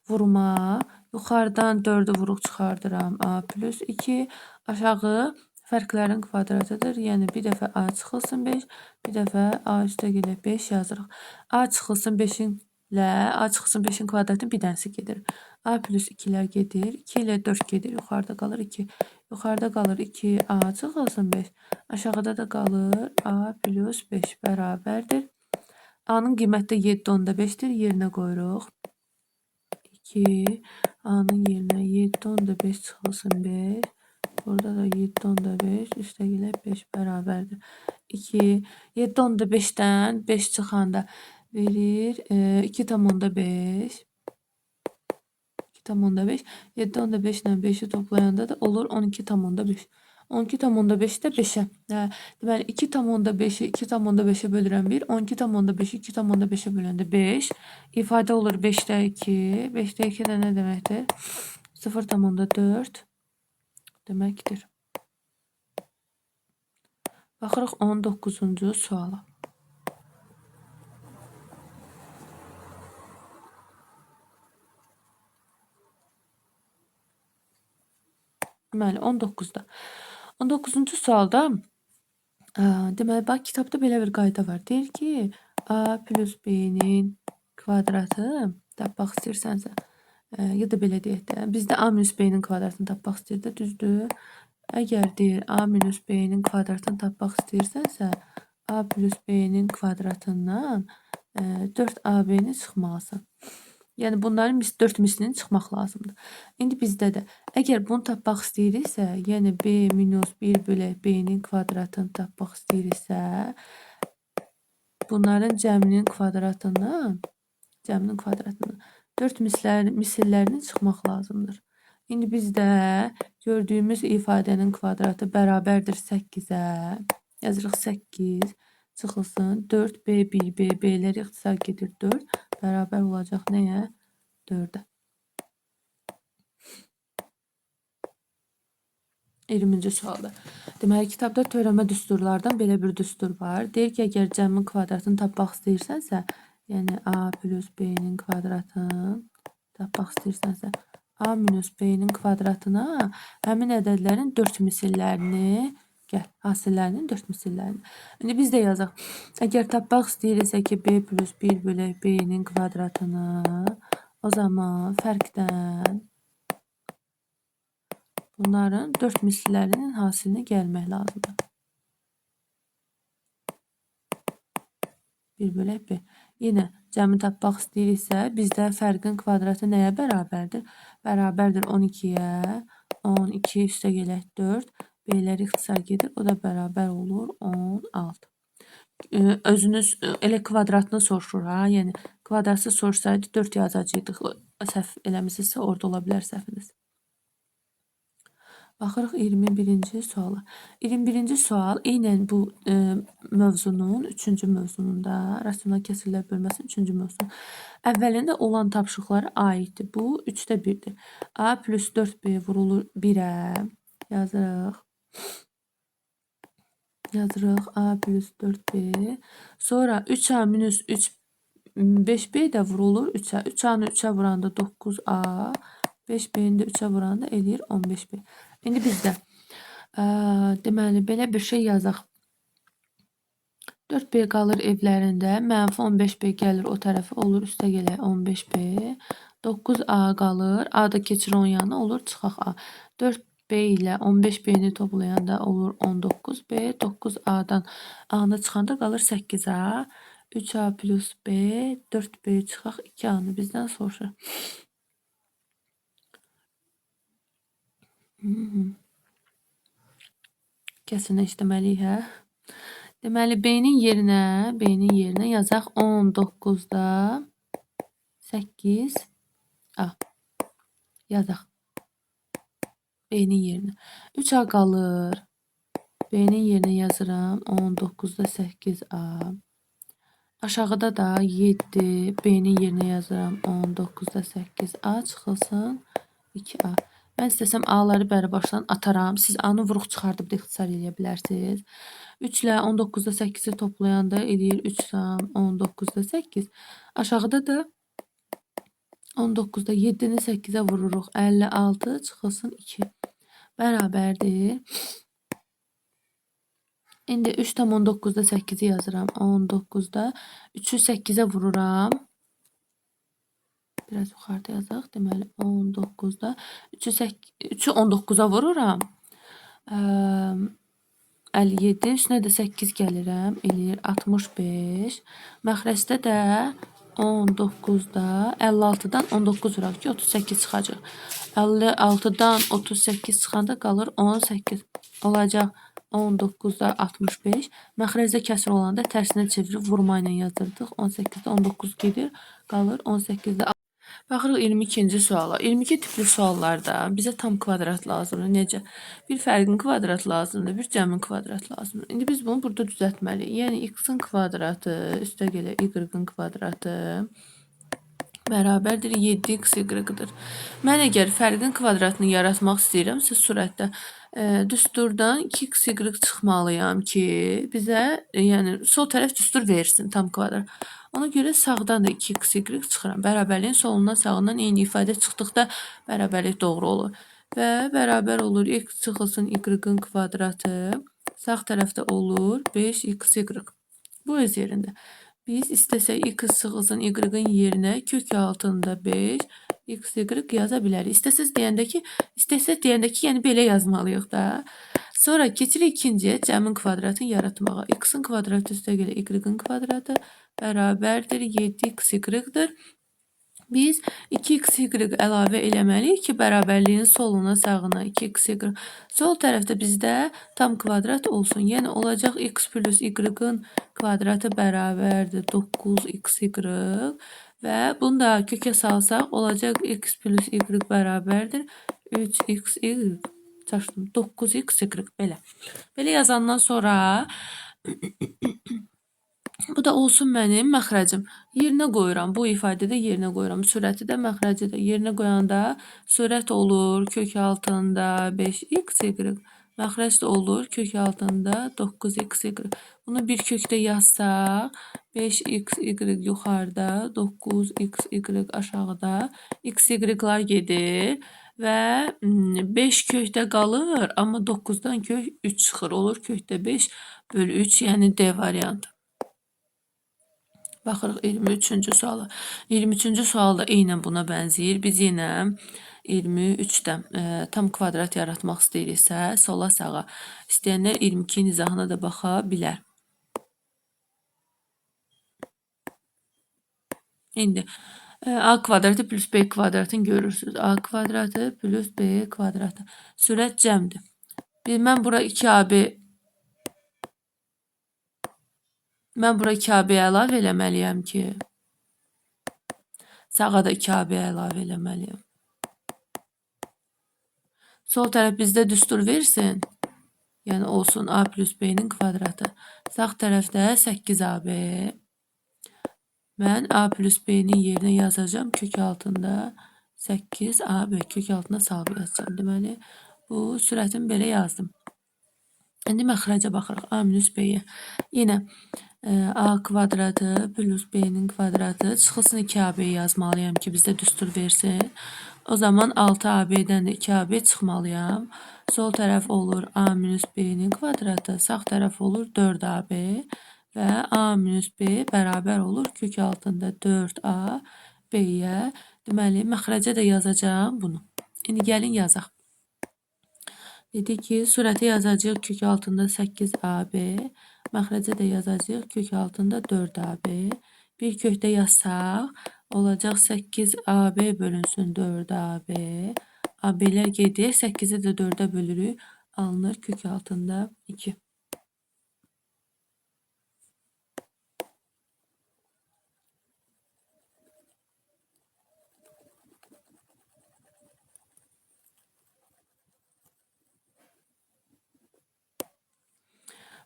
Vurma. Yuxarıdan 4-ü vuruq çıxardıram. A plus 2. Aşağı fərqlərin kvadratıdır. Yəni bir dəfə a çıxılsın 5, bir dəfə a üstə gələk 5 yazırıq. A çıxılsın 5-in ilə a çıxılsın 5-in kvadratının bir dənəsi gedir. A plus 2'lər gedir. 2 ilə 4 gedir. Yuxarıda qalır 2. Yuxarıda qalır 2. A çıxılsın 5. Aşağıda da qalır a plus 5 bərabərdir. A-nın qiyməti də 7/5-dir. Yerinə qoyuruq. 2. A-nın yerinə 7/5 çıxılsın 5. Burada da 7/5 üstə gələk 5 bərabərdir. 2. 7/5-dən 5 çıxanda verir 2/5. 2/5. 7/5 ilə 5-i toplayanda da olur 12/5. 12/5 də 5-ə. Deməli 2/5-i 2/5-ə bölürəm 1. 12/5-i 2/5-ə böləndə 5. İfadə olur 5-də 2. 5-də 2 də nə deməkdir? 0/4 deməkdir. Baxırıq 19-cu suala. Deməli 19-da. 19-cu sualda deməli bax kitabda belə bir qayda var. Deyir ki, a plus b-nin kvadratı tapmaq istəyirsənsə, ya da belə deyək də, bizdə a minus b-nin kvadratını tapmaq istəyir, düzdür? Əgər deyir a minus b-nin kvadratını tapmaq istəyirsənsə, a plus b-nin kvadratından 4ab-ni çıxmalısan. Yəni bunların 4 mislini çıxmaq lazımdır. İndi bizdə də əgər bunu tapmaq istəyiriksə, yəni b minus 1 bölək b-nin kvadratını tapmaq istəyiriksə, bunların cəminin kvadratından 4 misillərini çıxmaq lazımdır. İndi bizdə gördüyümüz ifadənin kvadratı bərabərdir 8-ə. Yazırıq 8 çıxılsın 4b1 b-lər ixtisar gedir 4 bərabər olacaq nəyə? 4-ə. 20-ci sualda. Deməli, kitabda törəmə düsturlardan belə bir düstur var. Deyir ki, əgər cəmin kvadratını tapmaq istəyirsənsə, yəni a plus b-nin kvadratını tapmaq istəyirsənsə, a minus b-nin kvadratına həmin ədədlərin 4 misillərini hasillərinin 4 misillərini. İndi biz də yazaq. Əgər tapmaq istəyiriksə ki, b plus 1 bölək b-nin kvadratını, o zaman fərqdən bunların 4 misillərinin hasilinə gəlmək lazımdır. 1 bölək b. Yenə cəmi tapmaq istəyiriksə, bizdə fərqin kvadratı nəyə bərabərdir? Bərabərdir 12-yə. 12 üstə gələk 4. B-lər ixtisar gedir. O da bərabər olur 16. Özünüz elə kvadratını soruşur ha. Yəni kvadratsız sorsaydı 4 yazacaqdıq. Səhv eləmisinizsə orada ola bilər səhviniz. Baxırıq 21-ci suala. 21-ci sual eynən bu mövzunun 3-cü mövzununda, rasional kəsrlər bölməsinin 3-cü mövzunun əvvəlində olan tapşırıqlara aiddir. Bu 3-də 1-dir. A plus 4b vurulur 1-ə. Yazırıq a plus 4b. Sonra 3a minus 5b də vurulur 3-ə. 3a-nı 3-ə vuranda 9a. 5b-ni də 3-ə vuranda eləyir 15b. İndi bizdə deməli belə bir şey yazaq. 4b qalır evlərində. Mənfi 15b gəlir o tərəfə olur üstə gələk 15b. 9a qalır. A da keçir onun yanına olur çıxaq a. 4b ilə 15b-ni toplayanda olur 19b. 9a-dan a-nı çıxanda qalır 8a. 3a plus b. 4b çıxaq 2a-nı bizdən soruşur. Kəsin işləməliyik, hə? Deməli, B-nin yerinə yazaq 19-da 8A. Yazaq. B-nin yerinə. 3A qalır. B-nin yerinə yazıram 19'da 8A. Aşağıda da 7, B-nin yerinə yazıram 19'da 8A çıxılsın 2A. Mən istəsəm A-ları bəri başdan ataram. Siz A-nı vuruq çıxardıb da ixtisar edə bilərsiniz. 3 ilə 19'da 8'i toplayanda eləyir 3 tam 19'da 8. Aşağıda da 19'da 7'ni 8'e vururuq. 56 çıxılsın 2. Bərabərdir. İndi 3 tam 19'da 8'i yazıram. 19'da 3'ü 8'e vururam. Biraz yuxarıda yazaq. Deməli 19'da 3'ü 19'a vururam. 57 üstünə də 8 gəlirəm. Eləyir 65. Məxrəcdə də 19'da 56'dan 19 vuraq ki 38 çıxacaq. 56'dan 38 çıxanda qalır 18. Olacaq 19'da 65. Məxrəcdə kəsr olanda tərsinə çevirib vurma ilə yazırdıq. 18'də 19 gedir. Qalır 18'də. Baxırıq 22-ci suala. 22 tipli suallarda bizə tam kvadrat lazımdır. Necə? Bir fərqin kvadrat lazımdır, bir cəmin kvadrat lazımdır. İndi biz bunu burada düzəltməliyik. Yəni x-in kvadratı üstəgələ y-in kvadratı bərabərdir 7x y-dir. Mən əgər fərqin kvadratını yaratmaq istəyirəmsə sürətdə düsturdan 2x y çıxmalıyam ki, bizə yəni sol tərəf düstur versin tam kvadrat. Ona görə sağdan da 2x y çıxıram. Bərabərliyin solundan sağından eyni ifadə çıxdıqda bərabərlik doğru olur. Və bərabər olur x çıxılsın y-in kvadratı. Sağ tərəfdə olur 5x y. Bu öz yerində. Biz istəsək x çıxılsın y-in yerinə kök altında 5 x y yaza bilərik. İstəsəz deyəndə ki, yəni belə yazmalıyıq da. Sonra keçirik ikinciyə cəmin kvadratını yaratmağa. X-in kvadratı üstəgələ y-in kvadratı bərabərdir 7x y-dir. Biz 2x y əlavə eləməliyik ki, bərabərliyin soluna sağına 2x y. Sol tərəfdə bizdə tam kvadrat olsun. Yəni olacaq x plus y-in kvadratı bərabərdir 9x y. Və bunu da kökə salsaq olacaq x plus y bərabərdir 3x y. 9x y belə. Belə yazandan sonra bu da olsun mənim məxrəcim. Yerinə qoyuram. Bu ifadədə yerinə qoyuram. Sürəti də, məxrəci də yerinə qoyanda sürət olur kök altında 5x y. Məxrəc də olur kök altında 9x y. Bunu bir kökdə yazsaq 5x y yuxarıda 9x y aşağıda x y'lar gedir və 5 kökdə qalır, amma 9'dan kök 3 çıxır. Olur kökdə 5 bölü 3, yəni D variantı. Baxırıq 23-cü suala. 23-cü sualda eynən buna bənzəyir. Biz yenə 23'də tam kvadrat yaratmaq istəyiriksə, sola sağa. İstəyənlər 22'nin izahına da baxa bilər. İndi a kvadratı plus b kvadratını görürsünüz. A kvadratı plus b kvadratı. Sürət cəmdir. Mən bura 2AB əlavə eləməliyəm ki, sağa da 2AB əlavə eləməliyəm. Sol tərəf bizdə düstur versin. Yəni olsun a plus b-nin kvadratı. Sağ tərəfdə 8AB. Mən a plus b-nin yerinə yazacağım kök altında 8AB. Kök altına salıb yazacağım. Deməli, bu sürətimi belə yazdım. İndi məxrəcə baxırıq. A minus b-yə. Yenə a kvadratı plus b-nin kvadratı çıxılsın 2AB yazmalıyam ki, bizdə düstur versin. O zaman 6AB-dən də 2AB çıxmalıyam. Sol tərəf olur a minus b-nin kvadratı. Sağ tərəf olur 4AB. Və a minus b bərabər olur kök altında 4a b-yə. Deməli, məxrəcə də yazacağım bunu. İndi gəlin yazaq. Dedik ki, sürəti yazacağıq kök altında 8AB. Məxrəcə də yazacağıq kök altında 4AB. Bir kökdə yazsaq, olacaq 8AB bölünsün 4AB. AB-lər gedir, 8'i də 4'ə bölürük. Alınır kök altında 2.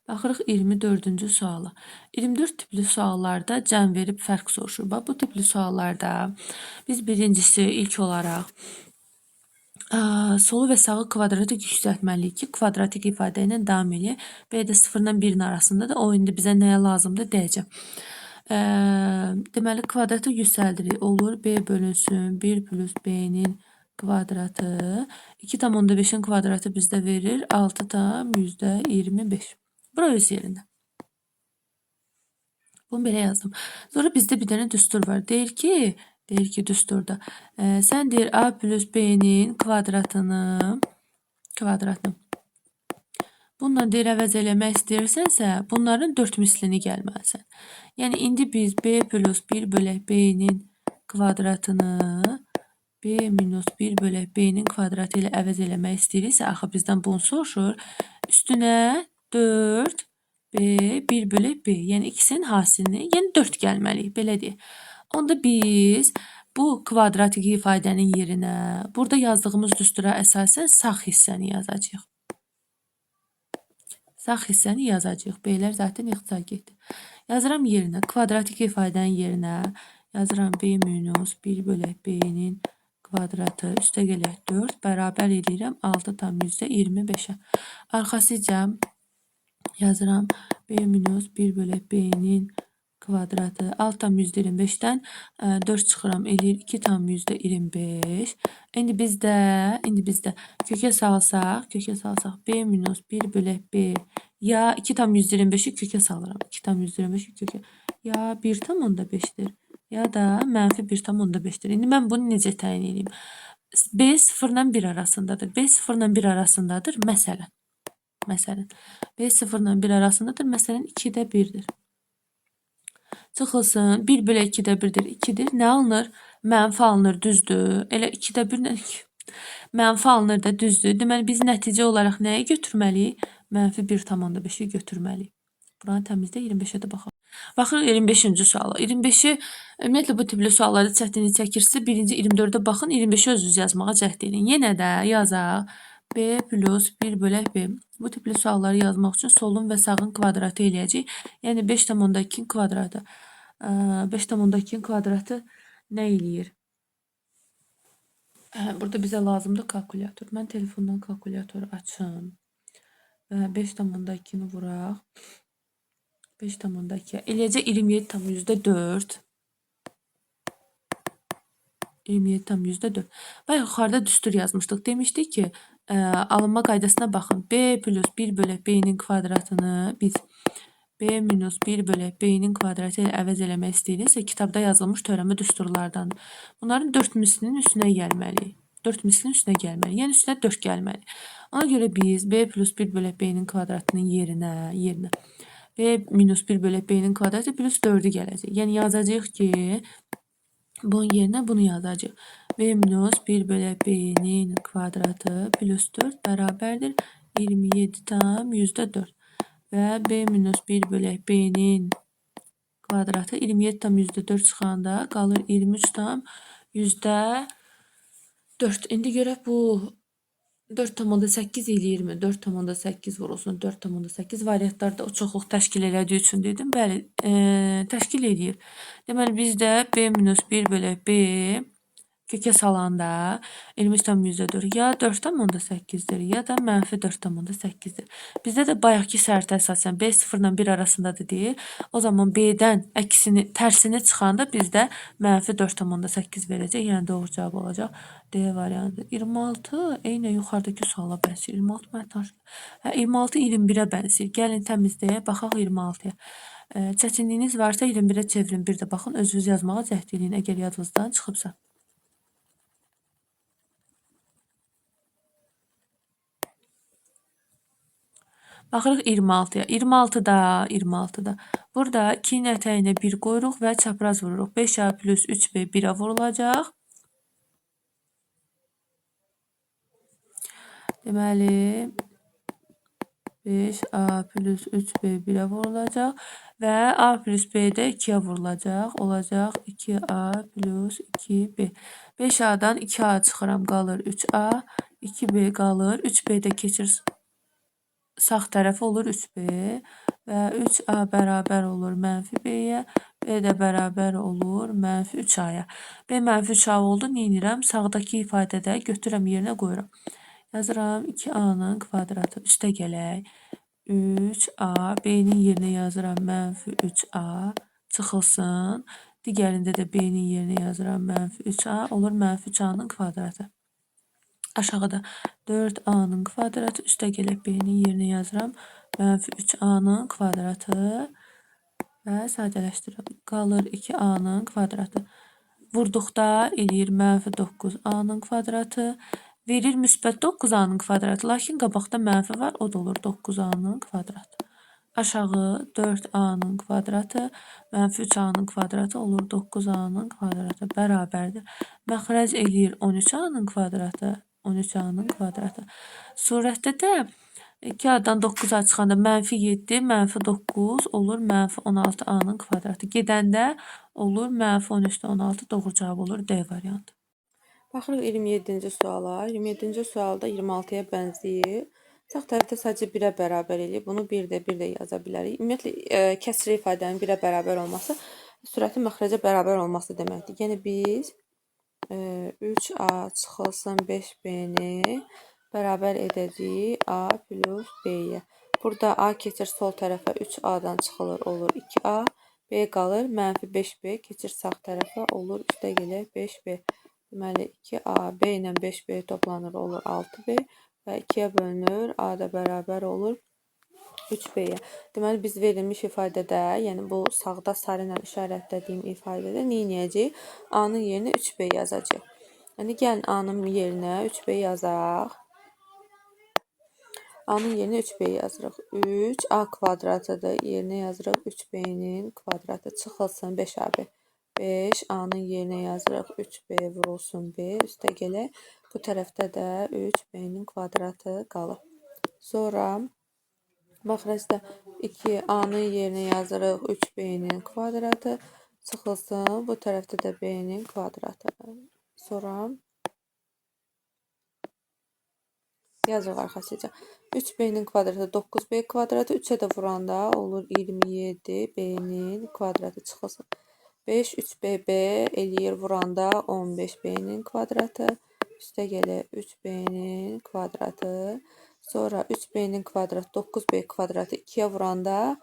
Baxırıq 24-cü suala. 24 tipli suallarda cəm verib fərq soruşur. Bax, bu tipli suallarda biz birincisi ilk olaraq solu və sağı kvadratik yüksəltməliyik ki, kvadratik ifadə ilə davam eləyək. B də 0-la 1-in arasındadır. O indi bizə nəyə lazımdır deyəcəm. Deməli, kvadratı yüksəldirik. Olur B bölünsün 1 plus B-nin kvadratı. 2,5-in kvadratı bizdə verir 6,25. Bura öz yerində. Bunu belə yazdım. Sonra bizdə bir dənə düstur var. Deyir ki düsturda sən deyir A plus B-nin kvadratını bununla deyir əvəz eləmək istəyirsənsə bunların 4 mislini gəlməlisən. Yəni indi biz B plus 1 bölək B-nin kvadratını B minus 1 bölək B-nin kvadratı ilə əvəz eləmək istəyiriksə, axı bizdən bunu soruşur. Üstünə 4 B 1 bölək B, yəni ikisinin hasilini, yəni 4 gəlməliyik, belə deyək. Onda biz bu kvadratik ifadənin yerinə burada yazdığımız düstura əsasən sağ hissəni yazacağıq. Sağ hissəni yazacağıq. B-lər zaten ixtisar getdi. Yazıram yerinə, kvadratik ifadənin yerinə yazıram B minus 1 bölək B-nin kvadratı üstə gələk 4 bərabər edirəm 6,25-ə. Arxasıca yazıram B minus 1 bölək B-nin kvadratı 6,25-dən 4 çıxıram eləyir 2,25. İndi bizdə kökə salsaq B minus 1 bölək B ya 2,25-i kökə salıram. 2,25-i kökə ya 1,5-dir ya da mənfi 1,5-dir. İndi mən bunu necə təyin edeyim? B 0-la 1 arasındadır. B 0-la 1 arasındadır. Məsələn. B 0-la 1 arasındadır. Məsələn 2-də 1-dir. Çıxılsın. 1 bölək 2-də 1-dir. 2-dir. Nə alınır? Mənfi alınır. Düzdür. Elə 2-də 1 mənfi alınır da düzdür. Deməli biz nəticə olaraq nəyə götürməliyik? Mənfi 1,5-i götürməliyik. Buranı təmizlə 25-ə də baxaq. Baxırıq 25-ci suala. 25-i ümumiyyətlə bu tipli suallarda çətinlik çəkirsə, birinci 24-ə baxın, 25-i özünüz yazmağa cəhd edin. Yenə də yazaq. B plus 1 bölək B. Bu tipli sualları yazmaq üçün solun və sağın kvadratı eləyəcək. Yəni 5,2-nin kvadratı. 5,2-nin kvadratı nə eləyir? Burada bizə lazımdır kalkulyator. Mən telefondan kalkulyatoru açım. 5,2-ni vuraq. 5,2 eləcə 27,4. 27,4. Və yuxarıda düstur yazmışdıq. Demişdik ki, alınma qaydasına baxın. B plus 1 bölək B-nin kvadratını biz B minus 1 bölək B-nin kvadratı ilə əvəz eləmək istəyiriksə, kitabda yazılmış törəmə düsturlardan. Bunların 4 mislinin üstünə gəlməliyik. 4 mislinin üstünə gəlməliyik. Yəni üstünə 4 gəlməliyik. Ona görə biz B plus 1 bölək B-nin kvadratının yerinə B minus 1 bölək B-nin kvadratı plus 4'ü gələcək. Yəni yazacağıq ki, bunun yerinə bunu yazacağıq. B minus 1 bölək B-nin kvadratı plus 4 bərabərdir 27,4. Və B minus 1 bölək B-nin kvadratı 27,4 çıxanda qalır 23,4. İndi görək bu 4,8 eləyirmi? 4,8 vurulsun. 4,8 variantlarda o çoxluq təşkil elədiyi üçün dedim. Bəli, təşkil eləyir. Deməli, bizdə B minus 1 bölək B kökə salanda 23,4 ya 4,8-dir ya da mənfi 4,8-dir. Bizdə də bayaqki şərtə əsasən B 0-la 1 arasındadır deyir. O zaman B-dən tərsini çıxanda bizdə mənfi 4,8 verəcək. Yəni doğru cavab olacaq. D variantı. 26 eyni yuxarıdakı suala bənzəyir. 26 mən tanışım. 26 21-ə bənzəyir. Gəlin təmizləyə, baxaq 26-ya. Çətinliyiniz varsa 21-ə çevirin. Bir də baxın, özünüz yazmağa cəhd edin, əgər yadınızdan çıxıbsa. Baxırıq 26-ya. 26-da. Burada 2-nin ətəyinə 1 qoyuruq və çapraz vururuq. 5A plus 3B 1-ə vurulacaq. Deməli, 5A plus 3B 1-ə vurulacaq və A plus B də 2-yə vurulacaq. Olacaq 2A plus 2B. 5A'dan 2A çıxıram, qalır 3A. 2B qalır. 3B də keçir. sağ tərəfi olur 3b və 3a bərabər olur -b-yə, b də bərabər olur -3a-ya. b -3a oldu. Nə edirəm? Sağdakı ifadədə götürürəm yerinə qoyuram. Yazıram 2a-nın kvadratı üstə gələk 3a, b-nin yerinə yazıram -3a çıxılsın. Digərində də b-nin yerinə yazıram -3a olur -3a-nın kvadratı. Aşağıda 4a-nın kvadratı üstə gələk b-nin yerinə yazıram -3a-nın kvadratı və sadələşdirirəm. Qalır 2a-nın kvadratı. Vurduqda eləyir -9a-nın kvadratı. Verir müsbət 9a-nın kvadratı. Lakin qabaqda mənfi var. O da olur 9a-nın kvadratı. Aşağı 4a-nın kvadratı -3a-nın kvadratı olur 9a-nın kvadratı bərabərdir. Məxrəc eləyir 13a-nın kvadratı. 13a-nın kvadratı. Surətdə də 2a-dan 9a çıxanda -7, -9 olur -16a-nın kvadratı. Gedəndə olur -13-də 16 doğru cavab olur D variantı. Baxırıq 27-ci suala. 27-ci sualda 26-ya bənzəyir. Sağ tərəfdə sadəcə 1-ə bərabər eləyib. Bunu 1 də yaza bilərik. Ümumiyyətlə, kəsri ifadənin 1-ə bərabər olması sürətin məxrəcə bərabər olması deməkdir. Yəni biz 3a çıxılsın 5b-ni bərabər edəcəyik a plus b-yə. Burada a keçir sol tərəfə 3a-dan çıxılır olur 2a. B qalır -5b keçir sağ tərəfə olur üstə gələk 5b. Deməli 2a, b ilə 5b toplanır olur 6b və 2-yə bölünür. A da bərabər olur 3b-yə. Deməli biz verilmiş ifadədə, yəni bu sağda sarı ilə işarətlədiyim ifadədə nə edəcəyik? A-nın yerinə 3b yazacağıq. Yəni gəlin A-nın yerinə 3b yazaq. A-nın yerinə 3b yazırıq. 3a kvadratıdır. Yerinə yazırıq 3b-nin kvadratı çıxılsın 5ab. 5 A-nın yerinə yazırıq 3b vurulsun b üstə gələk. Bu tərəfdə də 3b-nin kvadratı qalır. Sonra məxrəcdə 2 A-nın yerinə yazırıq 3b-nin kvadratı çıxılsın. Bu tərəfdə də b-nin kvadratı. Sonra yazırıq arxasıca. 3b-nin kvadratı 9b kvadratı 3-ə də vuranda olur 27b-nin kvadratı çıxılsın. 5 3bb eləyir vuranda 15b-nin kvadratı. Üstə gələ 3b-nin kvadratı. Sonra 3b-nin kvadratı 9b kvadratı 2-yə vuranda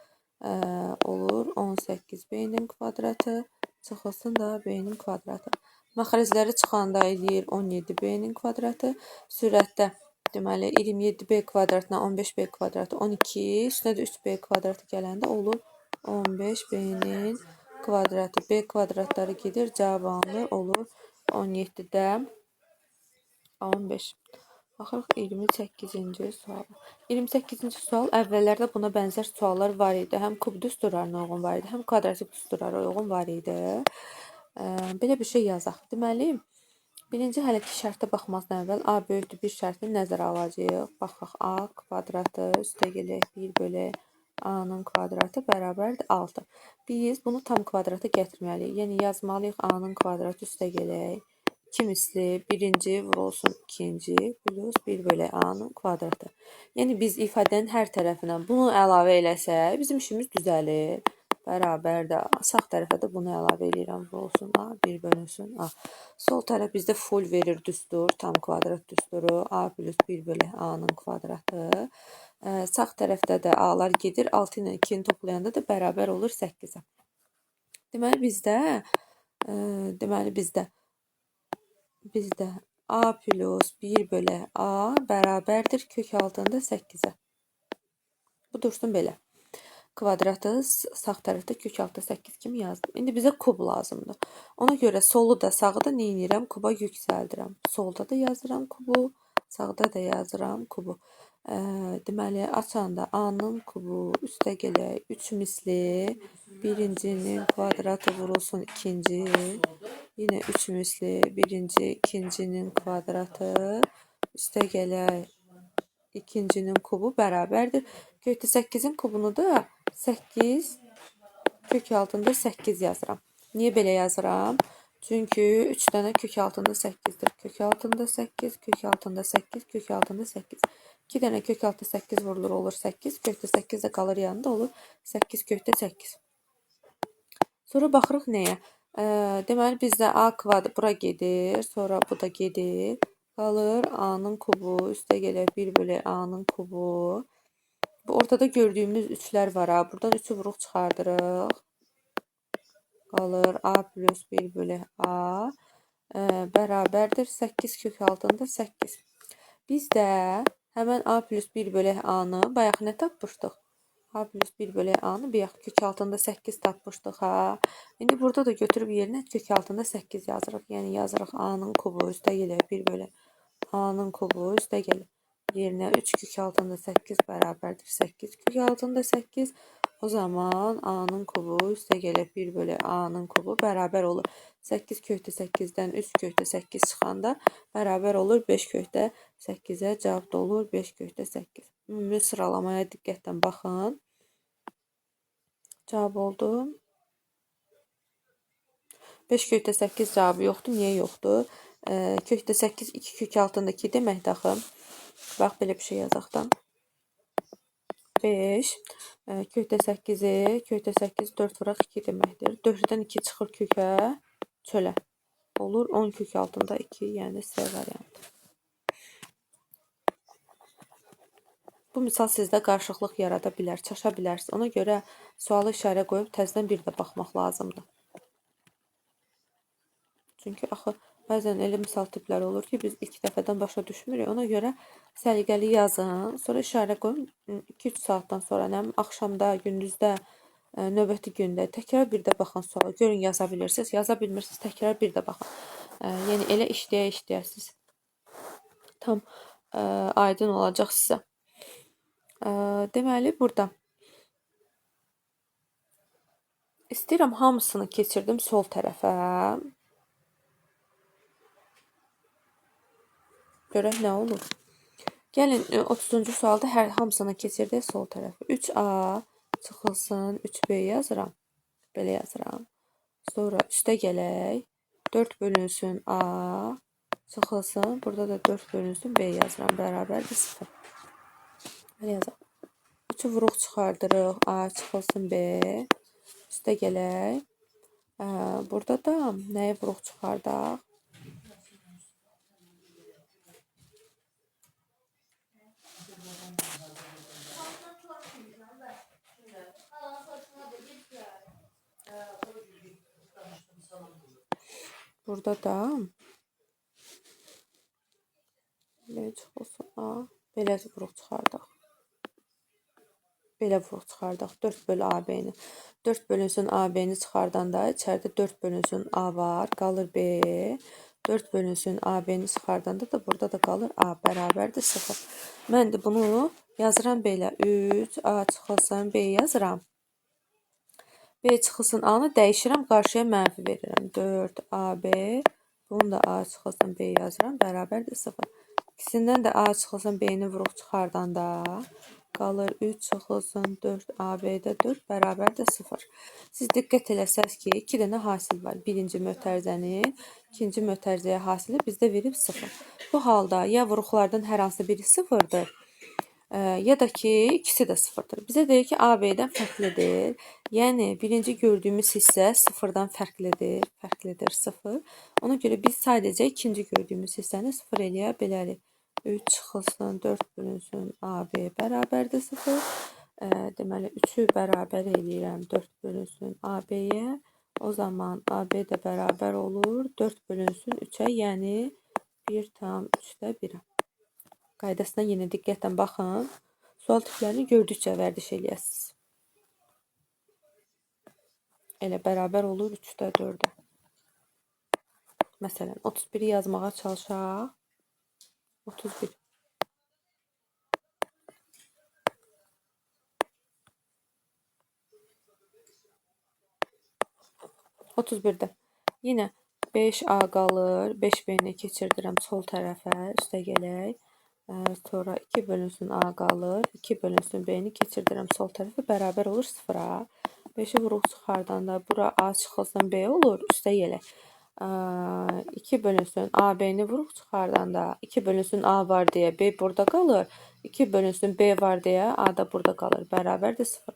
olur 18b-nin kvadratı. Çıxılsın da b-nin kvadratı. Məxrəcləri çıxanda eləyir 17b-nin kvadratı. Sürətdə deməli 27b kvadratına 15b kvadratı 12. Üstünə də 3b kvadratı gələndə olur 15b-nin kvadratı. B kvadratları gedir. Cavab alınır. Olur 17-də 15. Baxırıq 28-ci sual. 28-ci sual əvvəllərdə buna bənzər suallar var idi. Həm kub düsturlarına uyğun var idi, həm kvadratik düsturlara uyğun var idi. Belə bir şey yazaq. Deməli, birinci hələ ki şərtə baxmazdan əvvəl A böyükdür bir şərtini nəzərə alacağıq. Baxaq A kvadratı üstə gələk 1 bölək A-nın kvadratı bərabərdir 6. Biz bunu tam kvadrata gətirməliyik. Yəni yazmalıyıq A-nın kvadratı üstə gələk 2 misli birinci vurulsun ikinci plus 1 bölək A-nın kvadratı. Yəni biz ifadənin hər tərəfinə bunu əlavə eləsək bizim işimiz düzəlir. Bərabərdir. Sağ tərəfə də bunu əlavə edirəm. Vurulsun A, 1 bölünsün A. Sol tərəf bizdə full verir düstur, tam kvadrat düsturu. A plus 1 bölək A-nın kvadratı. Sağ tərəfdə də A-lar gedir. 6 ilə 2-ni toplayanda da bərabər olur 8-ə. Deməli bizdə A plus 1 bölək A bərabərdir kök altında 8-ə. Bu dursun belə. Kvadratı sağ tərəfdə kök altında 8 kimi yazdım. İndi bizə kub lazımdır. Ona görə solu da sağı da nə edirəm? Kuba yüksəldirəm. Solda da yazıram kubu, sağda da yazıram kubu. Deməli, açanda A-nın kubu üstə gələk 3 misli birincinin kvadratı vurulsun ikinci. Yenə 3 misli birinci, ikincinin kvadratı üstə gələk ikincinin kubu bərabərdir. Kökdə 8-in kubunu da 8 kök altında 8 yazıram. Niyə belə yazıram? Çünki 3 dənə kök altında 8-dir. Kök altında 8, kök altında 8, kök altında 8. 2 dənə kök altı 8 vurulur, olur 8. Kökdə 8 də qalır yanında, olur 8 kökdə 8. Sonra baxırıq nəyə? Deməli, bizdə A kvadrat bura gedir, sonra bu da gedir. Qalır A-nın kubu, üstə gəlir 1 bölü A-nın kubu. Bu ortada gördüyümüz 3'lər var ha. Buradan 3'ü vuruq çıxardırıq. Qalır A plus 1 bölü A bərabərdir 8 kök altında 8. Biz də həmən A plus 1 bölü A-nı bayaq nə tapmışdıq? A plus 1 bölü A-nı bayaq kök altında 8 tapmışdıq ha. İndi burada da götürüb yerinə kök altında 8 yazırıq. Yəni yazırıq A-nın kubu üstə gəlir 1 bölü A-nın kubu üstə gəlir. Yerinə 3 kök altında 8 bərabərdir 8 kök altında 8. O zaman A-nın kubu üstə gəlir 1 bölü A-nın kubu bərabər olur. 8 kökdə 8-dən 3 kökdə 8 çıxanda bərabər olur 5 kökdə 8-ə. Cavab da olur 5 kökdə 8. Ümumi sıralamaya diqqətlə baxın. Cavab oldu. 5 kökdə 8 cavabı yoxdur. Niyə yoxdur? Kökdə 8 2 kök altında 2 deməkdir axı. Bax, belə bir şey yazaq da. 5 kökdə 8-i, kökdə 8 4 vuraq 2 deməkdir. 4-dən 2 çıxır kökə, çölə. Olur 10 kök altında 2, yəni C variantı. Bu misal sizdə qarışıqlıq yarada bilər, çaşa bilərsiniz. Ona görə sualı işarə qoyub təzədən bir də baxmaq lazımdır. Çünki axı bəzən elə misal tipləri olur ki, biz ilk dəfədən başa düşmürük. Ona görə səliqəli yazın, sonra işarə qoyun. 2-3 saatdan sonra, nə axşamda, gündüzdə, növbəti gündə təkrar bir də baxın suala. Görün yaza bilirsiniz, yaza bilmirsiniz, təkrar bir də baxın. Yəni elə işləyə siz tam aydın olacaq sizə. Deməli, burada istəyirəm hamısını keçirdim sol tərəfə. Görək nə olur. Gəlin 30-cu sualda hər hamısını keçirdik sol tərəfə. 3A çıxılsın 3B yazıram. Belə yazıram. Sonra üstə gələk. 4 bölünsün A çıxılsın. Burada da 4 bölünsün B yazıram. Bərabərdir 0. Belə yazaq. 3'ü vuruq çıxardırıq. A çıxılsın B. Üstə gələk. Burada da nəyi vuruq çıxardaq? Burada da belə çıxılsın A. Belə vuruq çıxardaq. Belə vuruq çıxardaq. 4 bölü AB-ni. 4 bölünsün AB-ni çıxardanda içəridə 4 bölünsün A var. Qalır B. 4 bölünsün AB-ni çıxardanda da burada da qalır A. Bərabərdir 0. Mən də bunu yazıram belə. 3 A çıxılsın B yazıram. B çıxılsın A-nı dəyişirəm. Qarşıya mənfi verirəm. 4 AB. Bunu da A çıxılsın B yazıram. Bərabərdir 0. İkisindən də A çıxılsın B-ni vuruq çıxardanda qalır 3 çıxılsın 4 AB-də 4 bərabərdir 0. Siz diqqət eləsəz ki, 2 dənə hasil var. Birinci mötərizənin, ikinci mötərizəyə hasili bizdə verib 0. Bu halda ya vuruqlardan hər hansı biri 0-dır, ya da ki, ikisi də 0-dır. Bizə deyir ki, AB-dən fərqlidir. Yəni, birinci gördüyümüz hissə 0-dan fərqlidir. Fərqlidir 0. Ona görə biz sadəcə ikinci gördüyümüz hissəni 0 eləyə bilərik. 3 çıxılsın, 4 bölünsün, AB bərabərdir 0. Deməli, 3'ü bərabər eləyirəm 4 bölünsün AB-yə. O zaman AB də bərabər olur 4 bölünsün 3'ə, yəni 1/3'də 1'ə. Qaydasına yenə diqqətlə baxın. Sual tiplərini gördükcə vərdiş eləyəsiniz. Elə bərabər olur 3'də 4'ə. Məsələn, 31'i yazmağa çalışaq. 31. %31'də. Yenə 5A qalır. 5B-ni keçirdirəm sol tərəfə. Üstə gələk. Sonra 2 bölünsün A qalır. 2 bölünsün B-ni keçirdirəm sol tərəfə. Bərabər olur 0-a. 5'i vuruq çıxardanda bura A çıxılsın B olur. Üstə gələk. 2 bölünsün AB-ni vuruq çıxardanda 2 bölünsün A var deyə B burada qalır. 2 bölünsün B var deyə A da burada qalır. Bərabərdir 0.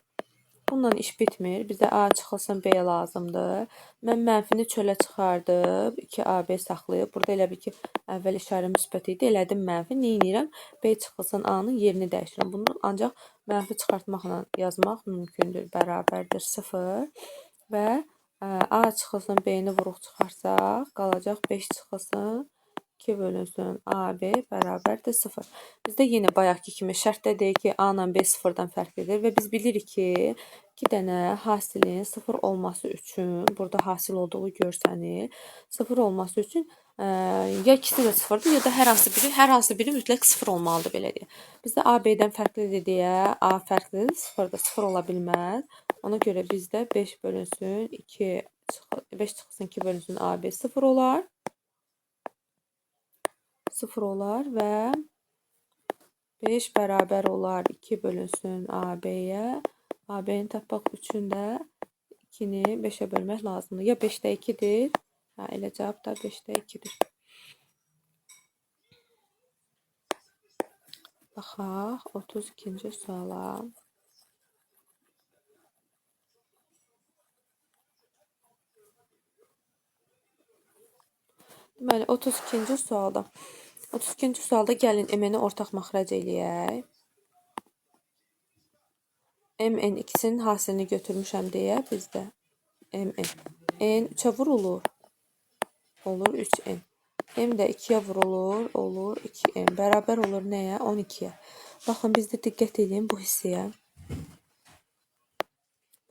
Bununla iş bitmir. Bizə A çıxılsın B lazımdır. Mən mənfini çölə çıxardım. 2AB saxlayıb. Burada elə bir ki, əvvəl işarə müsbət idi. Elədim mənfi. Nə edirəm? B çıxılsın A-nın yerini dəyişirəm. Bunu ancaq mənfi çıxartmaqla yazmaq mümkündür. Bərabərdir 0. Və A çıxılsın B-ni vuruq çıxarsaq, qalacaq 5 çıxılsın 2 bölünsün AB bərabərdir 0. Bizdə yenə bayaqki kimi şərtdə deyir ki, A ilə B 0-dan fərqlidir və biz bilirik ki, 2 dənə hasilin 0 olması üçün, burada hasil olduğu görsənir, 0 olması üçün ya ikisi də 0-dır, ya da hər hansı biri mütləq 0 olmalıdır, belə deyək. Bizdə A B-dən fərqlidir deyə A fərqlidir, 0-dır, 0 ola bilməz. Ona görə bizdə 5 bölünsün 2 5 çıxılsın 2 bölünsün AB 0 olar. 0 olar və 5 bərabər olar 2 bölünsün AB-yə. AB-ni tapmaq üçün də 2-ni 5-ə bölmək lazımdır. Ya 5-də 2-dir, elə cavab da 5-də 2-dir. Baxaq 32-ci suala. Deməli 32-ci sualda. 32-ci sualda gəlin MN-i ortaq məxrəc eləyək. MN ikisinin hasilini götürmüşəm deyə bizdə MN. N 3-ə vurulur. Olur 3N. M də 2-yə vurulur. Olur 2M. Bərabər olur nəyə? 12-yə. Baxın, bizdə diqqət edin bu hissəyə.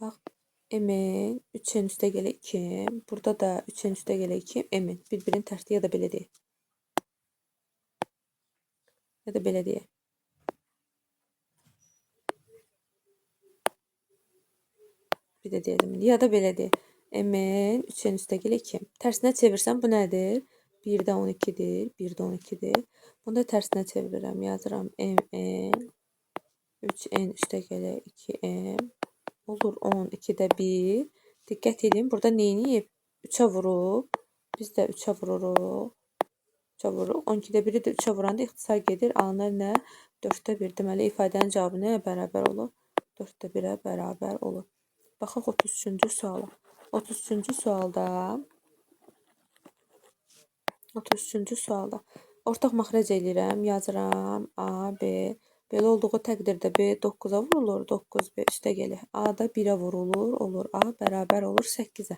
Bax, MN 3N üstə gələ 2M. Burada da 3N üstə gələ 2M. MN bir-birinin tərsi ya da belə deyək. Ya da belə deyək. Bir də deyəlim. Ya da belə deyək. MN 3N üstə gələ 2M. Tərsinə çevirsəm bu nədir? 1-də 12-dir. 1-də 12-dir. Bunu da tərsinə çevirirəm. Yazıram MN 3N üstə gələ 2M. Olur 10, 2-də 1. Diqqət edin. Burada neyini 3-ə vurub. Biz də 3-ə vururuq. 3-ə vururuq. 12-də 1-i də 3-ə vuranda ixtisar gedir. Alınır nə? 4-də 1. Deməli, ifadənin cavabı nəyə bərabər olur? 4-də 1-ə bərabər olur. Baxaq 33-cü suala. 33-cü sualda ortaq məxrəc eləyirəm. Yazıram A, B. Belə olduğu təqdirdə B 9-a vurulur. 9B üstə gəlir. A da 1-ə vurulur. Olur A bərabər olur 8-ə.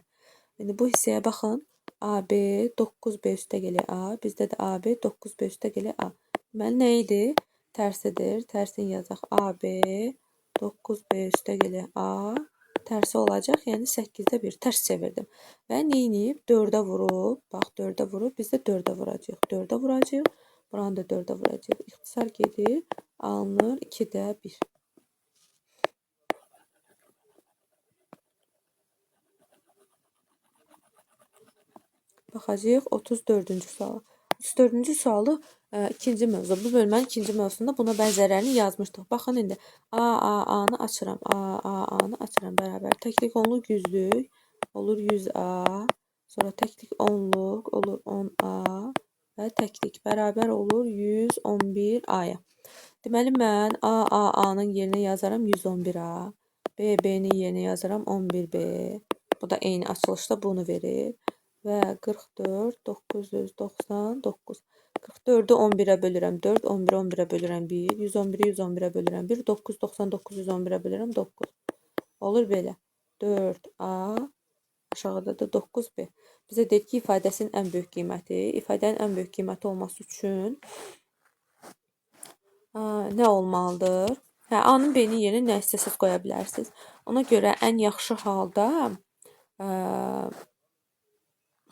İndi bu hissəyə baxın. AB 9B üstə gəlir A. Bizdə də AB 9B üstə gəlir A. Deməli, nə idi? Tərsidir. Tərsini yazaq. AB 9B üstə gəlir A. Tərsi olacaq, yəni 8-də 1. Tərs çevirdim. Və neyiniyib? 4-ə vurub. Bax, 4-ə vurub. Biz də 4-ə vuracaq. 4-ə vuracaq. Buranı da 4-ə vuracaq. İxtisar gedir. Alınır 2-də 1. Baxacaq 34-cü suala. 34-cü sualı ikinci mövzu. Bu bölmənin ikinci mövzusunda buna bənzərlərini yazmışdıq. Baxın indi A-A-A-nı açıram. A-A-A-nı açıram. Bərabər. Təklik onluq 100-lük. Olur 100A. Sonra təklik onluq. Olur 10A. Və təklik bərabər olur 111A-ya. Deməli, mən A-A-A-nın yerinə yazaram 111A. B-B-nin yerinə yazaram 11B. Bu da eyni açılışda bunu verir. Və 44, 999. 44-ü 11-ə bölürəm 4, 11-i 11-ə bölürəm 1, 111-i 111-ə bölürəm 1, 999-u 111-ə bölürəm 9. Olur belə. 4A, aşağıda da 9B. Bizə deyir ki, ifadəsinin ən böyük qiyməti. İfadənin ən böyük qiyməti olması üçün nə olmalıdır? A-nın B-nin yerinə nə istəsəz qoya bilərsiniz. Ona görə ən yaxşı halda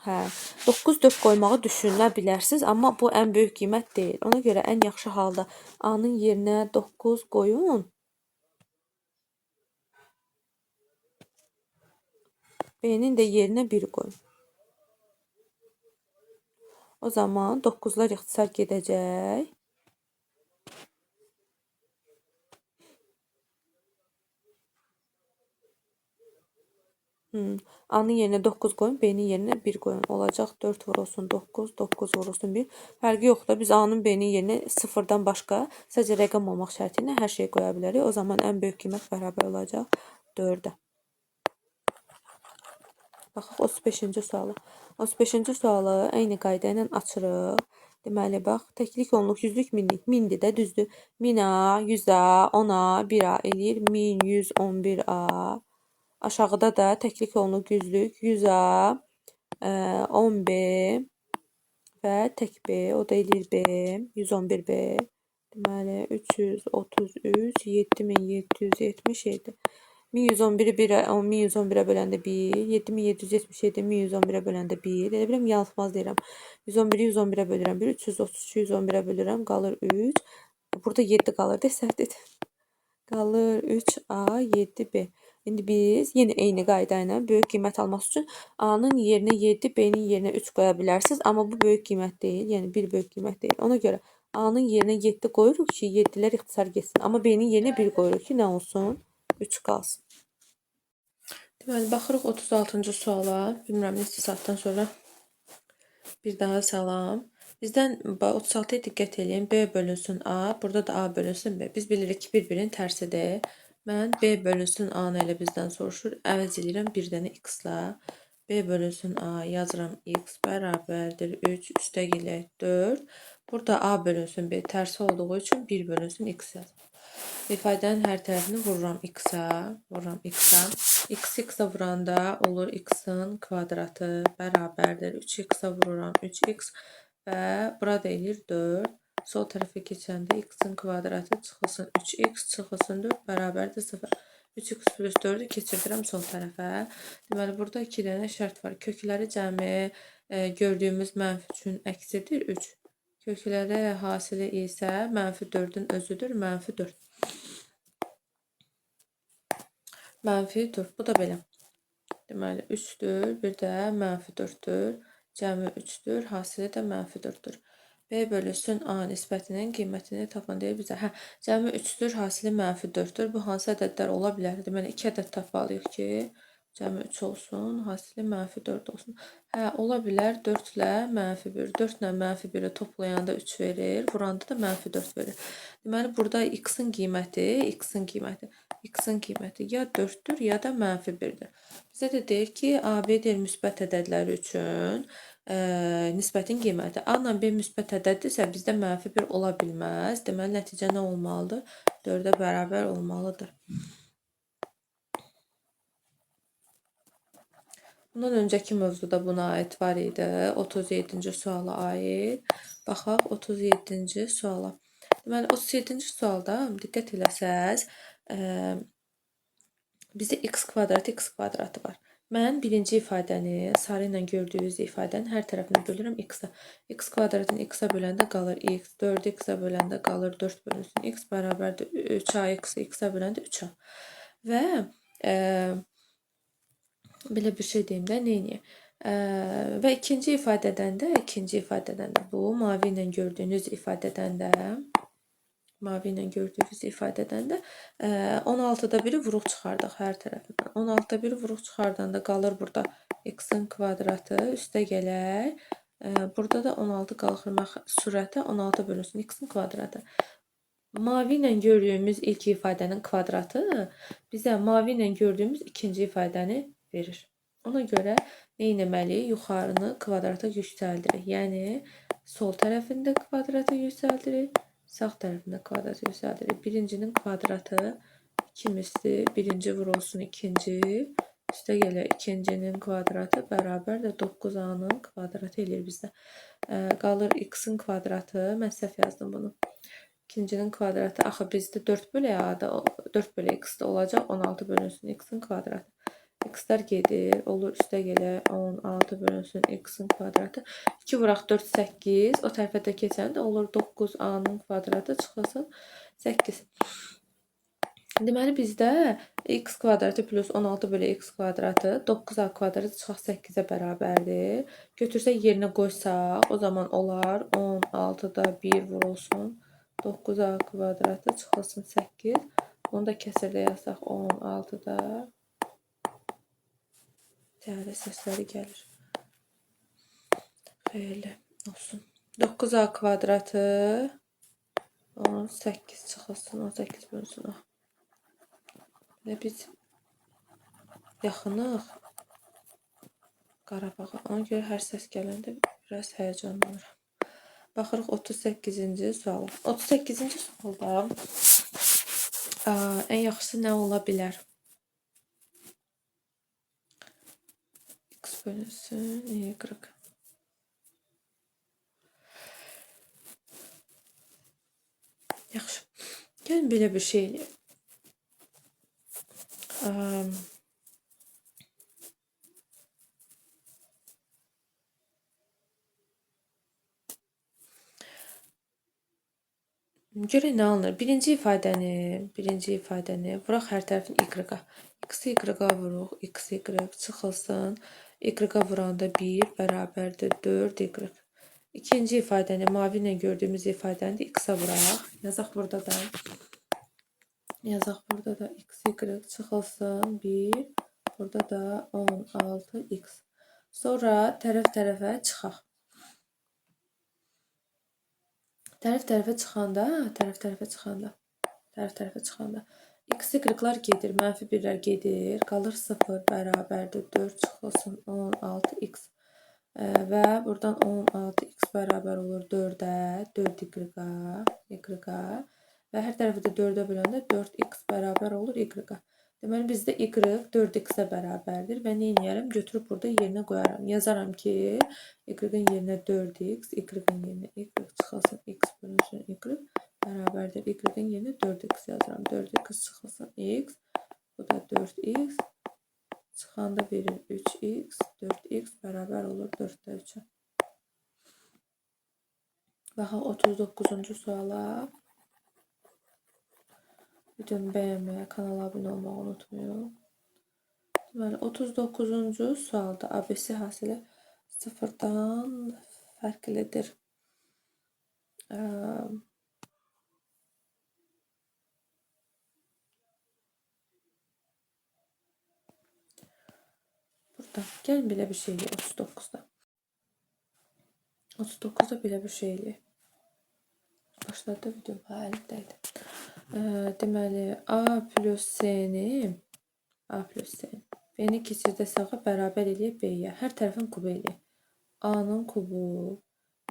9, 4 qoymağı düşünə bilərsiniz, amma bu ən böyük qiymət deyil. Ona görə ən yaxşı halda A-nın yerinə 9 qoyun. B-nin də yerinə 1 qoyun. O zaman 9-lar ixtisar gedəcək. A-nın yerinə 9 qoyun, B-nin yerinə 1 qoyun. Olacaq 4 vurulsun 9, 9 vurulsun 1. Fərqi yoxdur. Biz A-nın B-nin yerinə 0-dan başqa sadəcə rəqəm olmaq şərti ilə hər şeyi qoya bilərik. O zaman ən böyük qiymət bərabər olacaq 4-ə. Baxaq 35-ci suala. 35-ci sualı eyni qayda ilə açırıq. Deməli, bax, təklik onluq, yüzlük, minlik. Mindir də, düzdür. 1000A, 100A, 10A, 1A eləyir. 1111A. Aşağıda da təklik onluq, yüzlük, 100A, 10B və tək B, o da eləyir B, 111B. Deməli, 333, 7777. 1111-i 1111-ə böləndə 1, 7777 1111-ə böləndə 1. Elə biləm yansımaz deyirəm. 111-i 111-ə bölürəm 1, 333-ü 111-ə bölürəm, qalır 3. Burada 7 qalır, səhv dedim. Qalır 3A, 7B. İndi biz yenə eyni qayda ilə böyük qiymət almaq üçün A-nın yerinə 7, B-nin yerinə 3 qoya bilərsiniz. Amma bu böyük qiymət deyil, yəni bir böyük qiymət deyil. Ona görə A-nın yerinə 7 qoyuruq ki, 7-lər ixtisar getsin. Amma B-nin yerinə 1 qoyuruq ki, nə olsun? 3 qalsın. Deməli, baxırıq 36-cı suala. Bilmirəm, neçə saatdan sonra bir daha salam. Bizdən 36-ya diqqət edin. B bölünsün A, burada da A bölünsün B. Biz bilirik ki, bir-birinin tərsidir. Mən B bölünsün A-nı elə bizdən soruşur. Əvəz edirəm bir dənə x-la. B bölünsün A yazıram x bərabərdir 3 üstəgələk 4. Burada A bölünsün B tərsi olduğu üçün 1 bölünsün x yazıram. İfadənin hər tərəfini vururam x-a, vururam x-a. X-a vuranda olur x-in kvadratı bərabərdir 3x-a vururam 3x və burada eləyir 4. Sol tərəfə keçəndə x-in kvadratı çıxılsın 3x, çıxılsın 4 bərabərdir 0. 3x plus 4-ü keçirdirəm sol tərəfə. Deməli, burada 2 dənə şərt var. Kökləri cəmi gördüyümüz mənfi üçün əksidir 3. Kökləri hasili isə mənfi 4-ün özüdür, mənfi 4. Mənfi 4, bu da belə. Deməli, 3-dür, bir də mənfi 4-dür. Cəmi 3-dür, hasili də mənfi 4-dür. B bölünsün A nisbətinin qiymətini tapın deyir bizə. Cəmi 3-dür, hasili mənfi 4-dür. Bu hansı ədədlər ola bilər? Deməli, 2 ədəd tapmalıyıq ki, cəmi 3 olsun, hasili mənfi 4 olsun. Ola bilər 4 ilə mənfi 1. 4 ilə mənfi 1-i toplayanda 3 verir, vuranda da mənfi 4 verir. Deməli, burada x-in qiyməti ya 4-dür, ya da mənfi 1-dir. Bizə də deyir ki, AB deyir müsbət ədədləri üçün nisbətin qiyməti. A ilə B müsbət ədəddirsə, bizdə mənfi 1 ola bilməz. Deməli, nəticə nə olmalıdır? 4-ə bərabər olmalıdır. Bundan öncəki mövzuda buna aid var idi. 37-ci suala aid. Baxaq 37-ci suala. Deməli, 37-ci sualda diqqət eləsəz, bizdə x kvadratı var. Mən birinci ifadəni, sarı ilə gördüyünüz ifadənin hər tərəfini bölürəm x-a. X kvadratını x-a böləndə qalır x, 4-ü x-a böləndə qalır 4 bölünsün x bərabərdir 3a x-a böləndə 3a. Və belə bir şey deyim də, neyniyək? Və ikinci ifadədən də bu mavi ilə gördüyünüz ifadədən də 16-da 1-i vuruq çıxardıq hər tərəfindən. 16-da 1-i vuruq çıxardanda qalır burada x-in kvadratı üstə gələk. Burada da 16 qalxırmaq sürətə 16 bölünsün x-in kvadratı. Mavi ilə gördüyümüz ilk ifadənin kvadratı bizə mavi ilə gördüyümüz ikinci ifadəni verir. Ona görə nə etməliyik? Yuxarını kvadrata yüksəldirik. Yəni, sol tərəfində kvadrata yüksəldirik, sağ tərəfində kvadrata yüksəldirik. Birincinin kvadratı 2 misli, birinci vurulsun ikinci, üstə gələ ikincinin kvadratı bərabər də 9a-nın kvadratı eləyir bizdə. Qalır x-in kvadratı, mən səhv yazdım bunu. İkincinin kvadratı, axı bizdə 4 bölü a-da, 4 bölü x-də olacaq, 16 bölünsün x-in kvadratı. X-lər gedir, olur üstə gələ 16 bölünsün x-in kvadratı. 2 vuraq 4, 8, o tərəfə də keçəndə olur 9a-nın kvadratı çıxılsın 8. Deməli, bizdə x kvadratı plus 16 bölü x kvadratı 9a kvadratı çıxaq 8-ə bərabərdir. Götürsək yerinə qoysaq, o zaman olar 16-da 1 vurulsun 9a kvadratı çıxılsın 8. Bunu da kəsirdə yazsaq 16-da Təyyarə səsləri gəlir. Xeyirli olsun. 9a kvadratı 18 çıxılsın, 18 bölünsün. Və biz yaxınıq Qarabağa. Ona görə hər səs gələndə biraz həyəcanlanıram. Baxırıq 38-ci suala. 38-ci sualda ən yaxşısı nə ola bilər? X bölünsün, Y. Yaxşı. Gəlin belə bir şey eləyək. Görək nə alınır. Birinci ifadəni vuraq hər tərəfin y-a. X-i y-a vuruq. X, y çıxılsın. Y-a vuranda 1 bərabərdir 4y. İkinci ifadəni mavi ilə gördüyümüz ifadəni də x-a vuraq. Yazaq burada da. X, y çıxılsın 1. Burada da 16x. Sonra tərəf-tərəfə çıxaq. Tərəf-tərəfə çıxanda x, y-lar gedir, mənfi 1-lər gedir, qalır 0 bərabərdir 4 çıxılsın 16x və buradan 16x bərabər olur 4-ə, 4y-a və hər tərəfi də 4-ə böləndə 4x bərabər olur y-a. Deməli, bizdə y 4x-ə bərabərdir və nə edərəm? Götürüb burada yerinə qoyaram. Yazaram ki, y-ın yerinə 4x, y-ın yerinə y çıxılsın, x bölünsün y bərabərdir. Y-ın yerinə 4x yazaram. 4x çıxılsın x, bu da 4x, çıxanda verir 3x, 4x bərabər olur 4-də 3-ə. Baxaq 39-cu suala. Videomu bəyənməyə, kanala abunə olmağı unutmayın. Deməli, 39-cu sualda ABC hasili 0-dan fərqlidir. Burada gəlin belə bir şey eləyək 39-da. 39-da belə bir şey eləyək. Başlarda video əlimdəydi. Deməli, A plus C-ni B-ni keçirdə sağa bərabər eləyək B-yə. Hər tərəfin kubu eləyək. A-nın kubu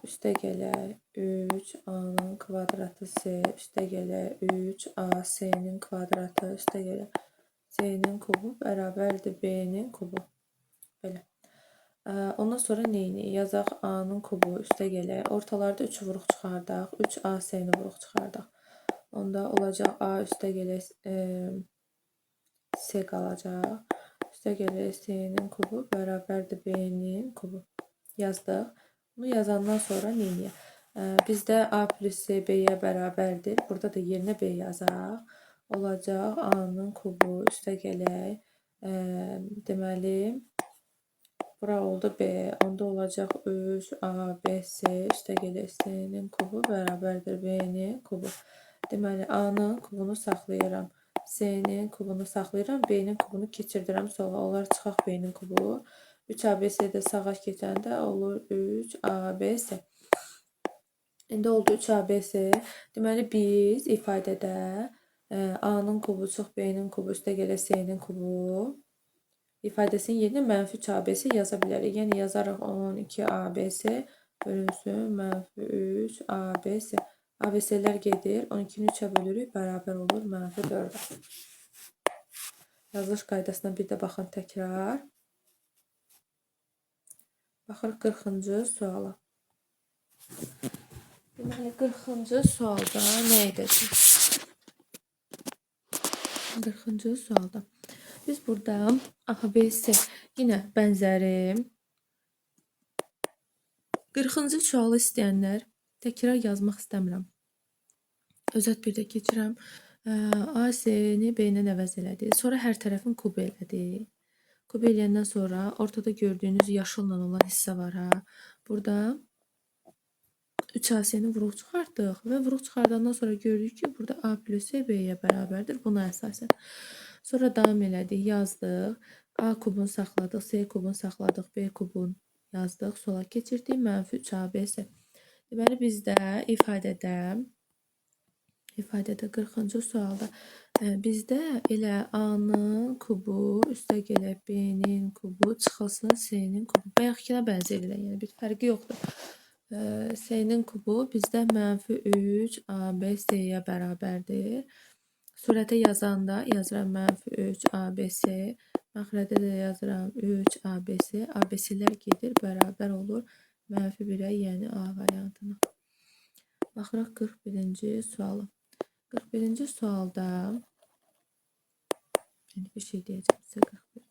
üstə gələr 3A-nın kvadratı C üstə gələr 3AC-nin kvadratı üstə gələr C-nin kubu bərabərdir B-nin kubu. Belə. Ondan sonra neyini? Yazaq A-nın kubu üstə gələr. Ortalarda 3 vuruq çıxardaq. 3AC-ni vuruq çıxardaq. Onda olacaq A üstə gələr C qalacaq. Üstə gələr C-nin kubu bərabərdir B-nin kubu. Yazdıq. Bunu yazandan sonra neyini? Bizdə A plus C B-yə bərabərdir. Burada da yerinə B yazaq. Olacaq A-nın kubu üstə gələr. Deməli, bura oldu B. Onda olacaq 3ABC üstə gələr C-nin kubu bərabərdir B-nin kubu. Deməli, A-nın kubunu saxlayıram. C-nin kubunu saxlayıram. B-nin kubunu keçirdirəm sola. Onlar çıxaq B-nin kubu. 3ABC-də sağa keçəndə olur 3ABC. İndi oldu 3ABC. Deməli, biz ifadədə A-nın kubu çox B-nin kubu üstə gələr C-nin kubu ifadəsinin yerinə mənfi 3ABC yaza bilərik. Yəni, yazarıq 12ABC bölünsün mənfi 3ABC. ABC-lər gedir. 12-ni 3-ə bölürük. Bərabər olur mənfi 4-ə. Yazılış qaydasına bir də baxın təkrar. Baxırıq 40-cı suala. Deməli, 40-cı sualda nə edəcək? 40-cı sualda. Biz burada ABC yenə bənzərim. 40-cı sualı istəyənlər təkrar yazmaq istəmirəm. Özət bir də keçirəm. AC-ni B-lə əvəz elədi. Sonra hər tərəfin kubu elədi. Kubu eləyəndən sonra ortada gördüyünüz yaşılla olan hissə var. Burada 3AC-ni vuruq çıxartdıq və vuruq çıxardandan sonra gördük ki, burada A plus C B-yə bərabərdir. Buna əsasən. Sonra davam elədik, yazdıq. A kubunu saxladıq, C kubunu saxladıq, B kubunu yazdıq, sola keçirdik, mənfi 3ABC. Deməli, bizdə ifadədə 40-cı sualda bizdə elə A-nın kubu üstə gələk B-nin kubu çıxılsın C-nin kubu. Bayaqkına bənzəyirlər, yəni bir fərqi yoxdur. C-nin kubu bizdə mənfi 3 AB C-yə bərabərdir. Surətə yazanda yazıram mənfi 3 ABC. Məxrəcdə də yazıram 3 ABC. ABC-lər gedir, bərabər olur mənfi 1-ə, yəni A variantına. Baxırıq 41-ci suala. 41-ci sualda bir şey deyəcəm sizə 41.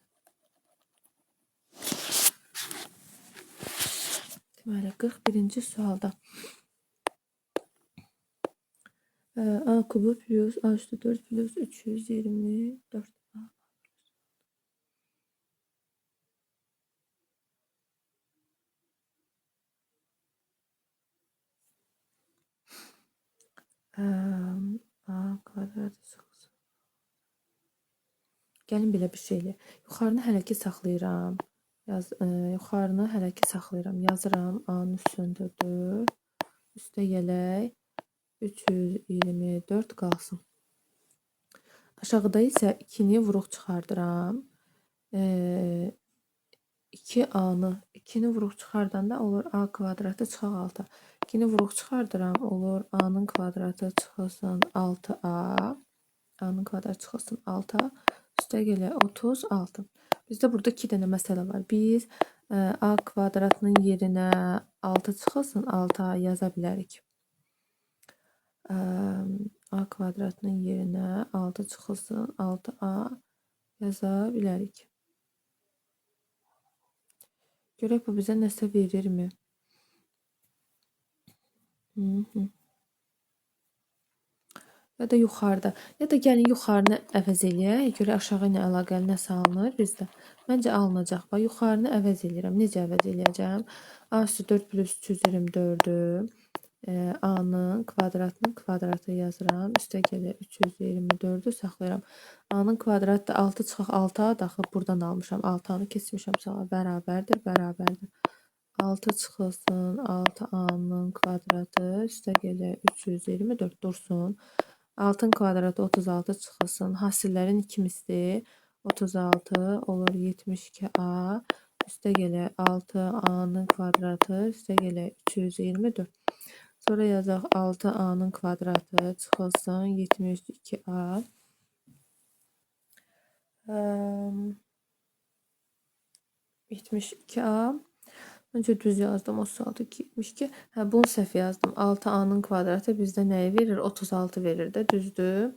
Deməli 41-ci sualda A kubu plus A üstü 4 plus 324 A kvadrat çıxsın. Gəlin belə bir şeylə. Yuxarını hələ ki saxlayıram. Yuxarını hələ ki saxlayıram. Yazıram A-nın üstündə 4. Üstə gələk 324 qalsın. Aşağıda isə 2-ni vuruq çıxardıram. 2-ni vuruq çıxardanda olur A kvadratı çıxaq 6. 2-ni vuruq çıxardıram, olur A-nın kvadratı çıxılsın 6A. A-nın kvadratı çıxılsın 6A. Üstə gələ 36. Bizdə burada 2 dənə məsələ var. Biz A kvadratının yerinə 6 çıxılsın 6A yaza bilərik. A kvadratının yerinə 6 çıxılsın 6A yaza bilərik. Görək bu bizə nəsə verirmi? Ya da yuxarıda. Ya da gəlin yuxarını əvəz eləyək. Görə aşağı ilə əlaqəli nəsə alınır bizdə. Məncə alınacaq. Bax, yuxarını əvəz eləyirəm. Necə əvəz eləyəcəm? A üstü 4 plus 324'ü A-nın kvadratının kvadratı yazıram. Üstə gəlir 324'ü saxlayıram. A-nın kvadratı da 6 çıxaq 6A daxil buradan almışam. 6A-nı keçmişəm sağa. Bərabərdir, bərabərdir. 6 çıxılsın 6A-nın kvadratı üstə gəlir 324 dursun. 6'ın kvadratı 36 çıxılsın. Hasillərin ikimizdir. 36 olur 72A. Üstə gəlir 6A-nın kvadratı. Üstə gəlir 324. Sonra yazaq 6A-nın kvadratı çıxılsın 72A. Eee 72A. Önce düz yazdım. 36, 72. Bunu səhv yazdım. 6A-nın kvadratı bizdə nəyi verir? 36 verir də. Düzdür.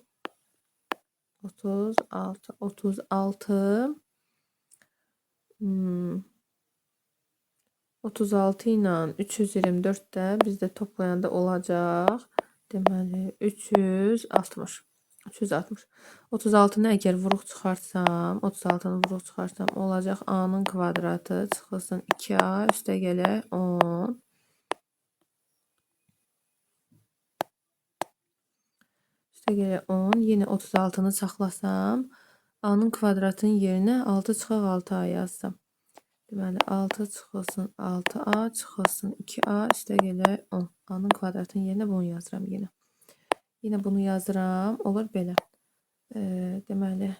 36. 36. 36 ilə 324 də bizdə toplayanda olacaq. Deməli 360. 360. 36'nı əgər vuruq çıxarsam, 36'nı vuruq çıxarsam olacaq A-nın kvadratı çıxılsın 2A üstə gələ 10. Üstə gələ 10. Yenə 36'nı saxlasam, A-nın kvadratının yerinə 6 çıxaq 6A yazsam. Deməli 6 çıxılsın 6A çıxılsın 2A üstə gələ 10. A-nın kvadratının yerinə bunu yazıram yenə. Yenə bunu yazıram. Olur belə. Deməli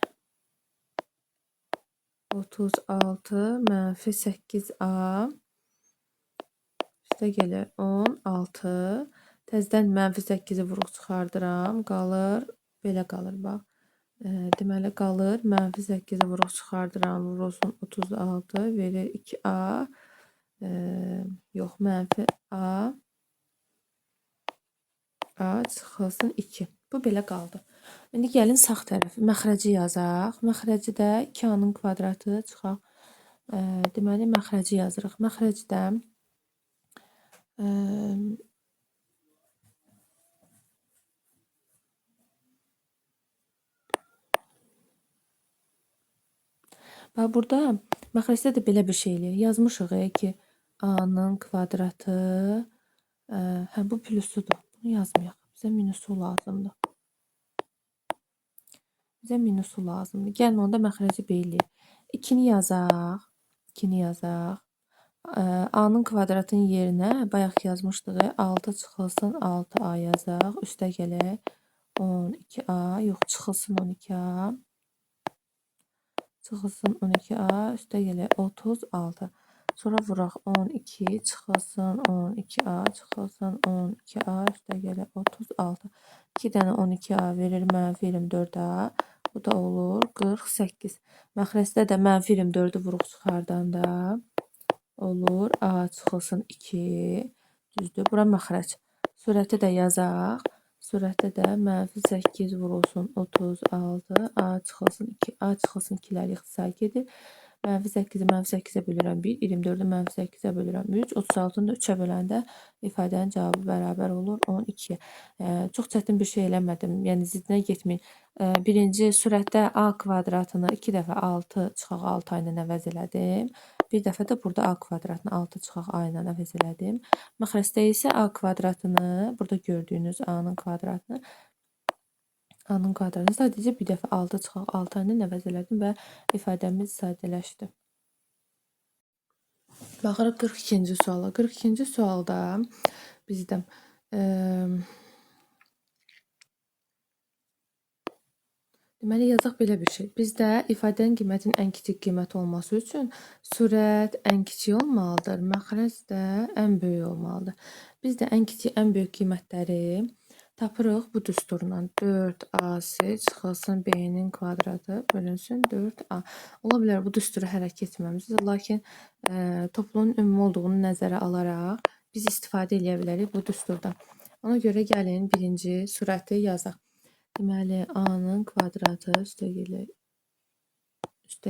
36 mənfi 8A üstə gəlir 16. Təzədən mənfi 8'i vuruq çıxardıram. Qalır. Belə qalır bax. Deməli qalır. Mənfi 8'i vuruq çıxardıram. Vurulsun 36 verir 2A. Yox mənfi A. A çıxılsın 2. Bu belə qaldı. İndi gəlin sağ tərəfi məxrəci yazaq. Məxrəcidə 2A-nın kvadratı çıxaq. Deməli məxrəci yazırıq. Məxrəcdə bax burada məxrəcdə də belə bir şey eləyir. Yazmışıq ki A-nın kvadratı bu püsudur. Bunu yazmayaq. Bizə minusu lazımdır. Bizə minusu lazımdır. Gəlin onda məxrəci belirləyək. 2-ni yazaq. 2-ni yazaq. A-nın kvadratın yerinə bayaq yazmışdıq. 6 çıxılsın 6A yazaq. Üstə gələk 12A. Yox, çıxılsın 12A. Çıxılsın 12A. Üstə gələk 36. Sonra vuraq 12 çıxılsın 12A. Çıxılsın 12A. Üstə gələk 36. 2 dənə 12A verir -24A. Bu da olur 48. Məxrəcdə də -24-ü vuruq çıxardanda olur A çıxılsın 2. Düzdür. Bura məxrəc. Surəti də yazaq. Surətdə də -8 vurulsun 36. A çıxılsın 2. A çıxılsın 2-lər ixtisar gedir. -8-i -8-ə bölürəm 1. 24-ü -8-ə bölürəm 3. 36-nı da 3-ə böləndə ifadənin cavabı bərabər olur 12. Çox çətin bir şey eləmədim. Yəni ziddinə getməyin. Birinci surətdə A kvadratını 2 dəfə 6 çıxaq 6 ilə əvəz elədim. Bir dəfə də burada A kvadratını 6 çıxaq A ilə əvəz elədim. Məxrəcdə isə A kvadratını, burada gördüyünüz A-nın kvadratını sadəcə bir dəfə 6 çıxaq 6 ilə əvəz elədim və ifadəmiz sadələşdi. Baxırıq 42-ci suala. 42-ci sualda bizdə deməli yazaq belə bir şey. Bizdə ifadənin qiymətinin ən kiçik qiymət olması üçün surət ən kiçik olmalıdır, məxrəc də ən böyük olmalıdır. Biz də ən kiçik, ən böyük qiymətləri tapırıq bu düsturla. 4AC çıxılsın B-nin kvadratı bölünsün 4A. Ola bilər bu düsturu hərəkət etməmişiz, lakin toplumun ümumi olduğunu nəzərə alaraq biz istifadə edə bilərik bu düsturdan. Ona görə gəlin birinci surəti yazaq. Deməli, A-nın kvadratı üstə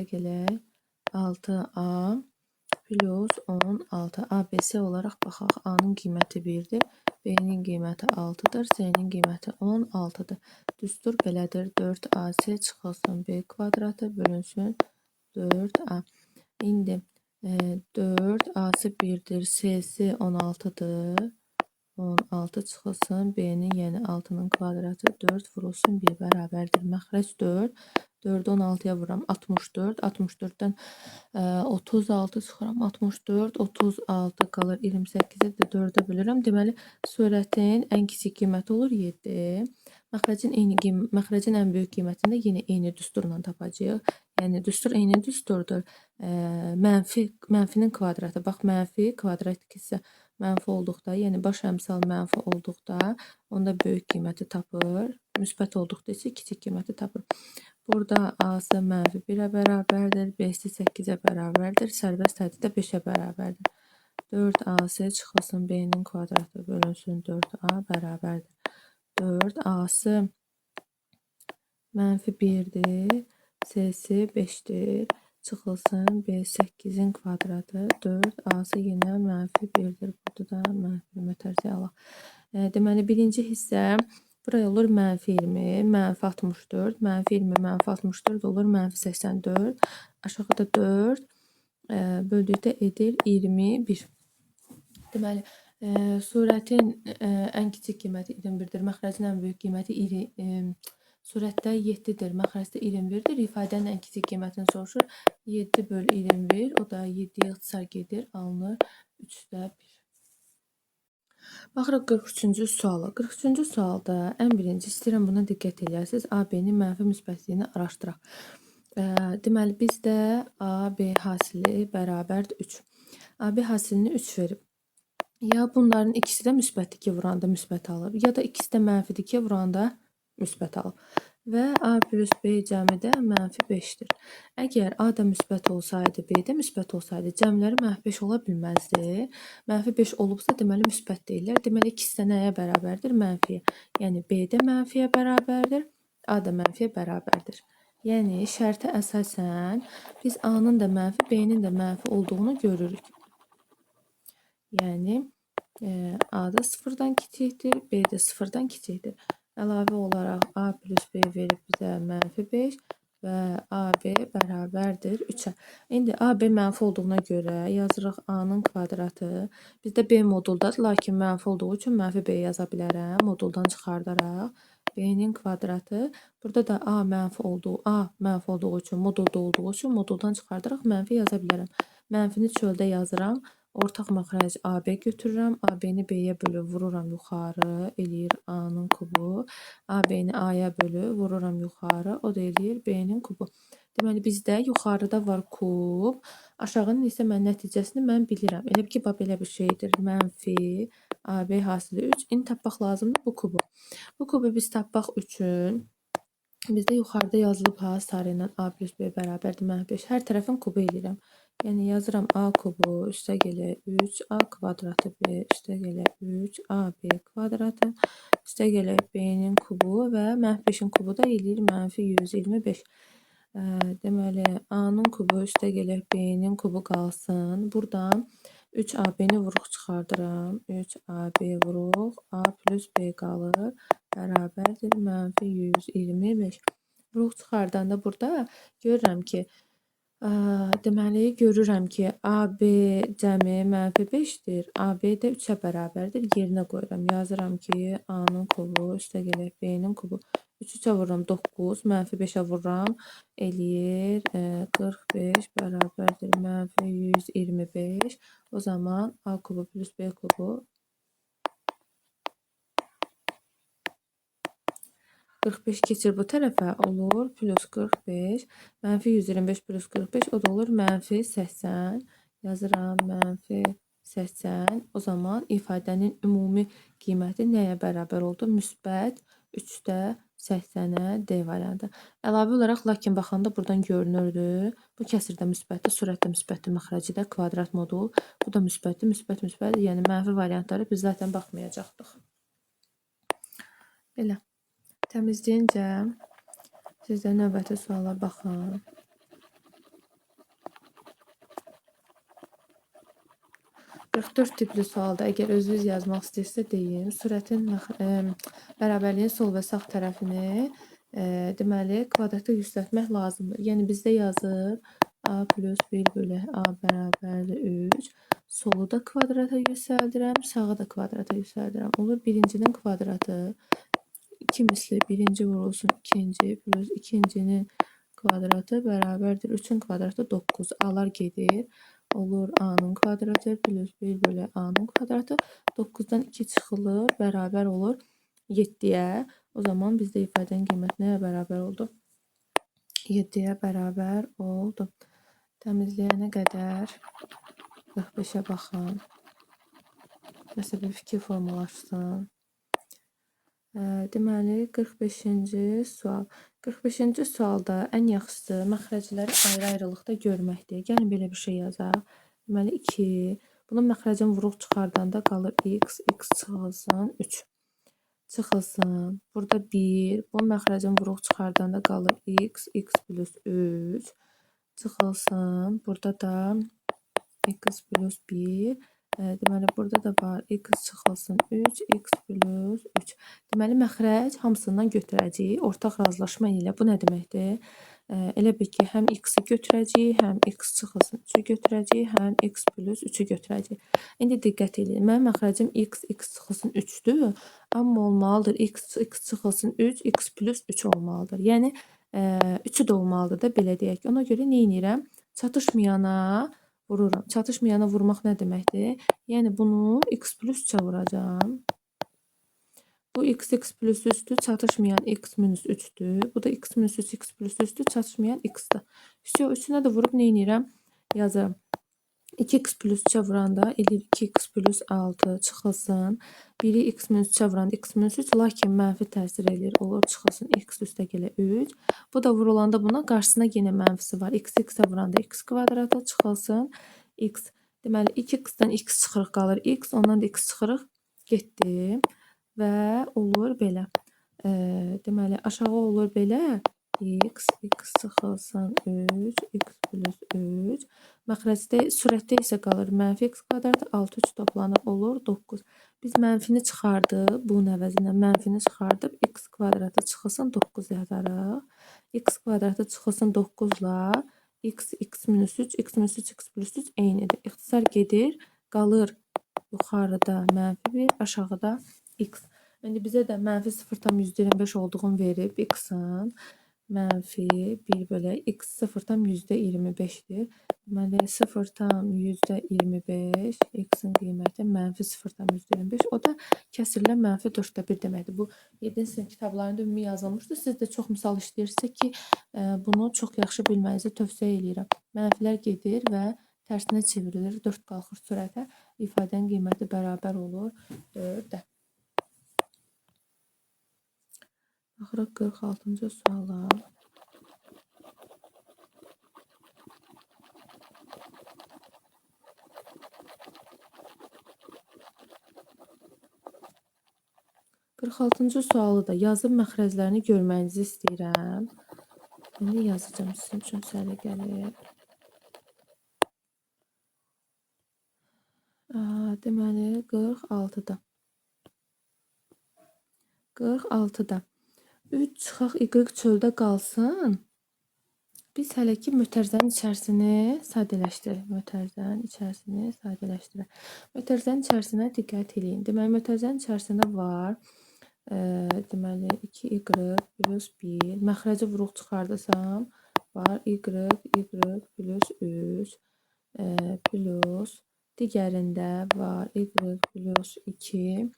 gələk 6A plus 16. ABC olaraq baxaq. A-nın qiyməti 1-dir. B-nin qiyməti 6-dır. C-nin qiyməti 16-dır. Düstur belədir. 4AC çıxılsın B kvadratı bölünsün 4A. İndi 4AC 1-dir. C-si 16-dır. 16 çıxılsın B-nin, yəni 6-nın kvadratı 4 vurulsun 1 bərabərdir. Məxrəc 4. 4-ü 16-ya vururam 64. 64-dən 36 çıxıram 64. 36 qalır 28-i də 4-ə bölürəm. Deməli, surətin ən kiçik qiyməti olur 7. Məxrəcin ən böyük qiymətini də yenə eyni düsturla tapacağıq. Yəni düstur eyni düsturdur. Mənfinin kvadratı. Bax, mənfi kvadrat isə mənfi olduqda, yəni baş əmsal mənfi olduqda onda böyük qiyməti tapır. Müsbət olduqda isə kiçik qiyməti tapır. Burada A-sı -1-ə bərabərdir. B-si 8-ə bərabərdir. Sərbəst həddi də 5-ə bərabərdir. 4AC çıxılsın B-nin kvadratı bölünsün 4A bərabərdir. 4A-sı -1-dir. C-si 5-dir. Çıxılsın B8-in kvadratı 4A-sı yenə -1-dir. Burada da -1 tərziyə alaq. Deməli, birinci hissə buraya olur -20, -64, -20, -64 olur -84. Aşağıda 4 böldükdə edir 21. Deməli, surətin ən kiçik qiyməti 21-dir. Məxrəcin ən böyük qiyməti surətdə 7-dir. Məxrəcdə 21-dir. İfadənin ən kiçik qiymətini soruşur. 7 böl 21, o da 7-yə ixtisar gedir. Alınır 3-də 1. Baxırıq 43-cü suala. 43-cü sualda ən birinci istəyirəm buna diqqət edəsiniz. AB-nin mənfi müsbətliyini araşdıraq. Deməli, bizdə AB hasili bərabərdir 3. AB hasilini 3 verib. Ya bunların ikisi də müsbət 2 vuranda müsbət alıb, ya da ikisi də mənfi 2 vuranda müsbət alıb. Və A plus B cəmi də -5-dir. Əgər A da müsbət olsaydı, B də müsbət olsaydı, cəmləri -5 ola bilməzdi. -5 olubsa, deməli müsbət deyirlər. Deməli, ikisi də nəyə bərabərdir? Mənfiyə. Yəni, B də mənfiyə bərabərdir, A da mənfiyə bərabərdir. Yəni, şərtə əsasən biz A-nın da mənfi, B-nin də mənfi olduğunu görürük. Yəni, A da 0-dan kiçikdir, B də 0-dan kiçikdir. Əlavə olaraq A plus B verib bizə -5 və AB bərabərdir 3-ə. İndi AB mənfi olduğuna görə yazırıq A-nın kvadratı. Bizdə B moduldadır, lakin mənfi olduğu üçün -B yaza bilərəm moduldan çıxardaraq. b-nin kvadratı. Burada da a mənfi olduğu üçün, modulda olduğu üçün moduldan çıxardaraq mənfi yaza bilərəm. Mənfini çöldə yazıram. Ortaq məxrəc AB götürürəm. AB-ni B-yə bölüb vururam yuxarı, eləyir A-nın kubu. AB-ni A-ya bölüb vururam yuxarı, o da eləyir B-nin kubu. Deməli, bizdə yuxarıda var kub, aşağının isə mən nəticəsini mən bilirəm. Elə ki, belə bir şeydir. Mənfi AB hasili 3. İndi tapmaq lazımdır bu kubu. Bu kubu biz tapmaq üçün bizdə yuxarıda yazılıb sarı ilə A plus B bərabərdir -5. Hər tərəfin kubu eləyirəm. Yəni yazıram A kubu üstə gələ 3A kvadratı B üstə gələ 3AB kvadratı üstə gələ B-nin kubu və -5-in kubu da eləyir -125. Deməli A-nın kubu üstə gələ B-nin kubu qalsın. Buradan 3AB-ni vuruq çıxardıram. 3AB vuruq A plus B qalır. Bərabərdir -125. Vuruq çıxardanda burada görürəm ki, AB cəmi -5-dir. AB də 3-ə bərabərdir. Yerinə qoyuram. Yazıram ki, A-nın kubu üstə gələk B-nin kubu. 3-3-ə vururam 9, -5-ə vururam. Eləyir 45 bərabərdir -125. O zaman A kubu plus B kubu 45 keçir bu tərəfə olur plus 45. -125 plus 45 o da olur -80. Yazıram -80. O zaman ifadənin ümumi qiyməti nəyə bərabər oldu? Müsbət 3-də 80-ə D variantı. Əlavə olaraq lakin baxanda buradan görünürdü. Bu kəsirdə müsbətdir, surətdə müsbətdir, məxrəci də kvadrat modul. Bu da müsbətdir, müsbət. Yəni mənfi variantları biz zaten baxmayacaqdıq. Belə. Təmizləyincə sizdə növbəti suala baxın. Dörd tipli sualda əgər özünüz yazmaq istəyirsə deyin. Surətin bərabərliyin sol və sağ tərəfini deməli kvadrata yüksəltmək lazımdır. Yəni bizdə yazır A plus 1 bölü A bərabərdir 3. Solu da kvadrata yüksəldirəm, sağı da kvadrata yüksəldirəm. Olur birincinin kvadratı 2 misli birinci vurulsun ikinci plus ikincinin kvadratı bərabərdir 3-ün kvadratı 9. A'lar gedir. Olur A-nın kvadratı plus 1 bölü A-nın kvadratı. 9-dan 2 çıxılır, bərabər olur 7-yə. O zaman bizdə ifadənin qiyməti nəyə bərabər oldu? 7-yə bərabər oldu. Təmizləyənə qədər 45-ə baxın. Nəsə bir fikir formalaşsın. Deməli 45-ci sual. 45-ci sualda ən yaxşısı məxrəcləri ayrı-ayrılıqda görməkdir. Gəlin belə bir şey yazaq. Deməli 2. Bunun məxrəcini vuruq çıxardanda qalır x, x çıxılsın 3. Çıxılsın. Burada 1. Bunun məxrəcini vuruq çıxardanda qalır x, x plus 3. Çıxılsın. Burada da x plus 1. Deməli, burada da var x çıxılsın 3, x plus 3. Deməli, məxrəc hamısından götürəcəyik. Ortaq razılaşma ilə. Bu nə deməkdir? Elə bil ki, həm x-i götürəcəyik, həm x çıxılsın 3-ü götürəcəyik, həm x plus 3-ü götürəcəyik. İndi diqqət edin. Mənim məxrəcim x, x çıxılsın 3-dür. Amma olmalıdır x, x çıxılsın 3, x plus 3 olmalıdır. Yəni, 3-ü də olmalıdır da, belə deyək. Ona görə nə edirəm? Çatışmayana vururam. Çatışmayana vurmaq nə deməkdir? Yəni bunu x plus 3-ə vuracam. Bu x plus 3-dür, çatışmayan x minus 3-dür. Bu da x minus 3, x plus 3-dür, çatışmayan x-dir. Üçünə də vurub nə edirəm? Yazıram. 2x plus 3-ə vuranda eləyir 2x plus 6 çıxılsın. Biri x minus 3-ə vuranda x minus 3, lakin mənfi təsir eləyir. Olur, çıxılsın x üstə gələ 3. Bu da vurulanda buna qarşısına yenə mənfisi var. X-ə vuranda x kvadrata çıxılsın x. Deməli, 2x-dan x çıxırıq, qalır x. Ondan da x çıxırıq, getdi. Və olur belə. Deməli, aşağı olur belə. X çıxılsın 3, x plus 3. Məxrəcdə, surətdə isə qalır mənfi x kvadratı 6, 3 toplanır, olur 9. Biz mənfini çıxardıb, bunun əvəzinə mənfini çıxardıb, x kvadratı çıxılsın 9 yazarıq. X kvadratı çıxılsın 9-la x, x minus 3, x minus 3, x plus 3 eynidir. İxtisar gedir, qalır yuxarıda mənfi 1, aşağıda x. İndi bizə də mənfi 0,25 olduğunu verib x-in mənfi 1 bölü x 0,25-dir. Deməli 0,25 x-in qiyməti mənfi 0,25. O da kəsrlə mənfi 4/1 deməkdir. Bu 7-ci sinif kitablarında ümumi yazılmışdır. Siz də çox misal işləyirsinizsə ki, bunu çox yaxşı bilmənizi tövsiyə edirəm. Mənfilər gedir və tərsinə çevrilir. 4 qalxır sürətə. İfadənin qiyməti bərabər olur 4-ə. Baxırıq 46-cı suala. Sualı da yazım məxrəclərini görməyinizi istəyirəm. İndi yazacağım sizin üçün səliqəli. Deməli 46-da. 46-da 3 çıxaq y çöldə qalsın. Biz hələ ki mötərizənin içərisini sadələşdirək. Mötərizənin içərisinə diqqət edin. Deməli mötərizənin içərisində var. Deməli 2y plus 1. Məxrəci vuruq çıxardırsam var y plus 3 plus digərində var y plus 2.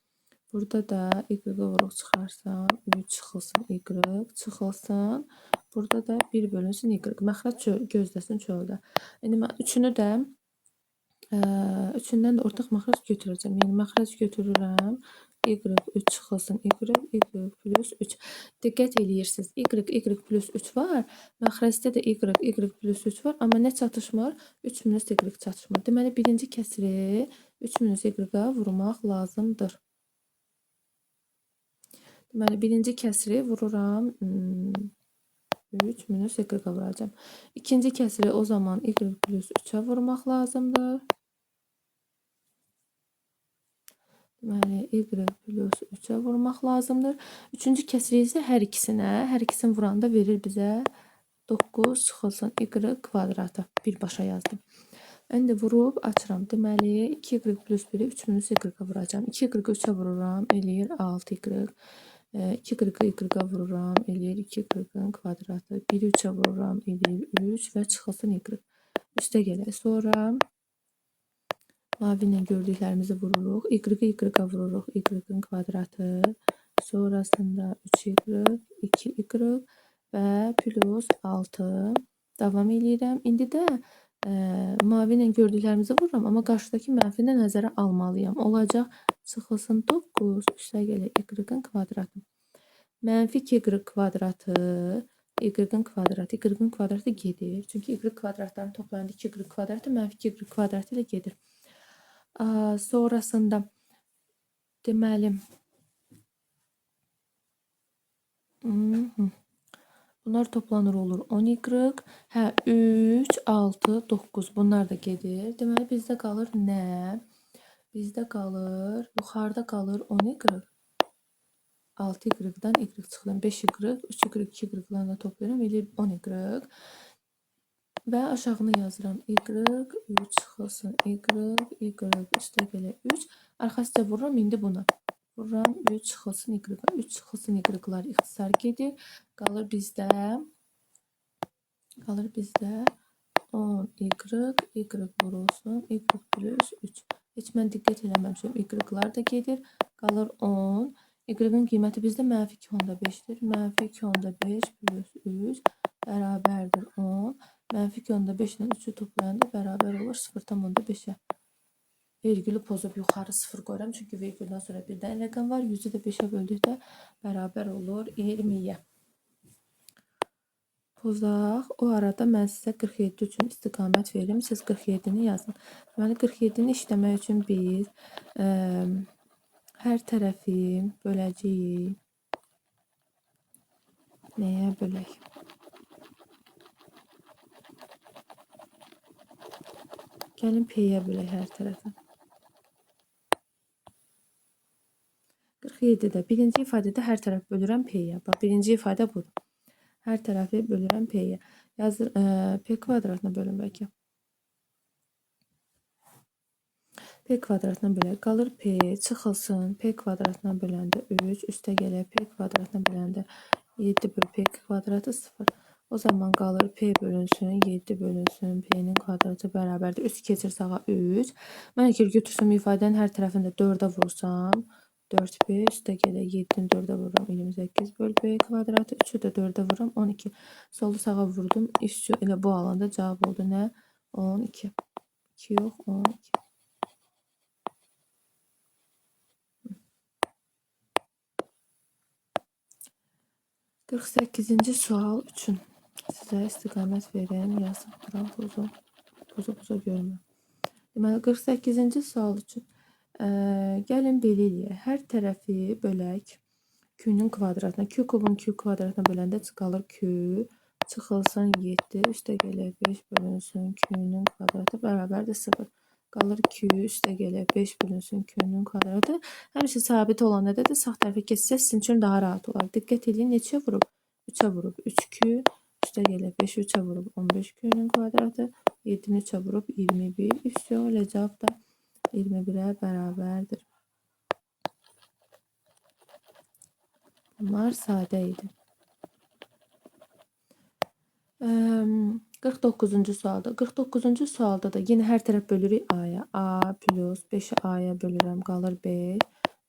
Burada da y-ı vuruq çıxarsam 3 çıxılsın y çıxılsın. Burada da 1 bölünsün y. Məxrəc gözləsin çöldə. İndi mən üçündən də ortaq məxrəc götürəcəm. Yəni məxrəc götürürəm. Y 3 çıxılsın y plus 3. Diqqət eləyirsiniz. Y plus 3 var. Məxrəcdə də y plus 3 var. Amma nə çatışmır? 3 minus y çatışmır. Deməli birinci kəsri 3 minus y-a vurmaq lazımdır. Deməli birinci kəsri vururam. 3 minus y-a vuracağım. İkinci kəsri o zaman y plus 3-ə vurmaq lazımdır. Deməli y plus 3-ə vurmaq lazımdır. Üçüncü kəsri isə hər ikisini vuranda verir bizə 9 çıxılsın y kvadratı. Birbaşa yazdım. İndi vurub açıram. Deməli 2y plus 1-i 3 minus y-a vuracağım. 2y 3-ə vururam, eləyir 6y. 2y y-a vururam, eləyir 2y-ın kvadratı. 1-i 3-ə vururam, eləyir 3 və çıxılsın y. Üstə gələk. Sonra mavi ilə gördüklərimizi vururuq. Y-i y-a vururuq, y-ın kvadratı. Sonrasında 3y, 2y və plus 6. Davam edirəm. İndi də mavi ilə gördüklərimizi vururam, amma qarşıdakı mənfini nəzərə almalıyam. Olacaq çıxılsın 9, üstə gələk y-ın kvadratı. Mənfi 2y kvadratı, y-ın kvadratı gedir. Çünki y kvadratlarını toplayanda 2y kvadratı mənfi 2y kvadratı ilə gedir. Sonrasında deməli bunlar toplanır olur 10y. Hə 3, 6, 9 bunlar da gedir. Deməli bizdə qalır nə? Bizdə qalır, yuxarıda qalır 10y. 6y-dan y çıxıram. 5y, 3y, 2y-larla toplayıram. Eləyir 10y. Və aşağını yazıram. Y, 3 çıxılsın y üstə gələ 3. Arxasıca vururam indi buna. Vururam 3 çıxılsın y. 3 çıxılsın y-lar ixtisar gedir. Qalır bizdə 10y, y vurulsun, y plus 3. Heç mən diqqət eləməmişəm. Y-lar da gedir. Qalır 10. Y-ın qiyməti bizdə mənfi 2,5-dir. Mənfi 2,5 plus 3 bərabərdir 10. Mənfi 2,5 ilə 3-ü toplayanda bərabər olur 0,5-ə. Vergülü pozub yuxarı 0 qoyuram. Çünki vergüldən sonra bir dənə rəqəm var. 100-ü də 5-ə böldükdə bərabər olur 20-yə. Pozaq. O arada mən sizə 47 üçün istiqamət verim. Siz 47-ni yazın. Deməli 47-ni işləmək üçün biz hər tərəfi böləcəyik. Nəyə bölək? Gəlin P-yə bölək hər tərəfi. 47-də birinci ifadədə hər tərəf bölürəm P-yə. Bax, birinci ifadə budur. Hər tərəfi bölürəm P-yə. Yazır, P kvadratına bölün bəlkə. P P kvadratına bölək. Qalır P çıxılsın. P kvadratına böləndə 3. Üstə gələ P kvadratına böləndə 7 bölü P kvadratı 0. O zaman qalır P bölünsün 7 bölünsün P'nin kvadratı bərabərdir. 3 keçir sağa 3. Mən ki götürsəm ifadənin hər tərəfində 4'ə vursam 4P üstə gələ 7'nin 4'ə vururam 28 bölü P kvadratı. 3'ü də 4'ə vururam 12. Solu sağa vurdum. Üstü elə bu alanda cavab oldu nə? 12. 2 yox 12. 48-ci sual üçün sizə istiqamət verəm, yazıb duram, buzu görməm. Deməli, 48-ci sual üçün gəlin belə eləyək. Hər tərəfi bölək Q-nun kvadratına. Q kubun Q kvadratına böləndə qalır Q, çıxılsın 7, üstə gələ 5 bölünsün Q-nun kvadratı bərabərdir 0. Qalır Q, üstə gələ 5 bölünsün Q-nun kvadratı. Həmişə sabit olanda da sağ tərəfə keçsə sizin üçün daha rahat olar. Diqqət edin, neçə vurub? 3'ə vurub 3Q, üstə gələ 5 3'ə vurub 15 Q'nun kvadratı, 7'ni 3'ə vurub 21. Üstü elə cavab da 21'ə bərabərdir. Bunlar sadə idi. 49-cu sualda. 49-cu sualda da yine hər tərəf bölürük A-ya. A plus 5'i A-ya bölürəm, qalır 5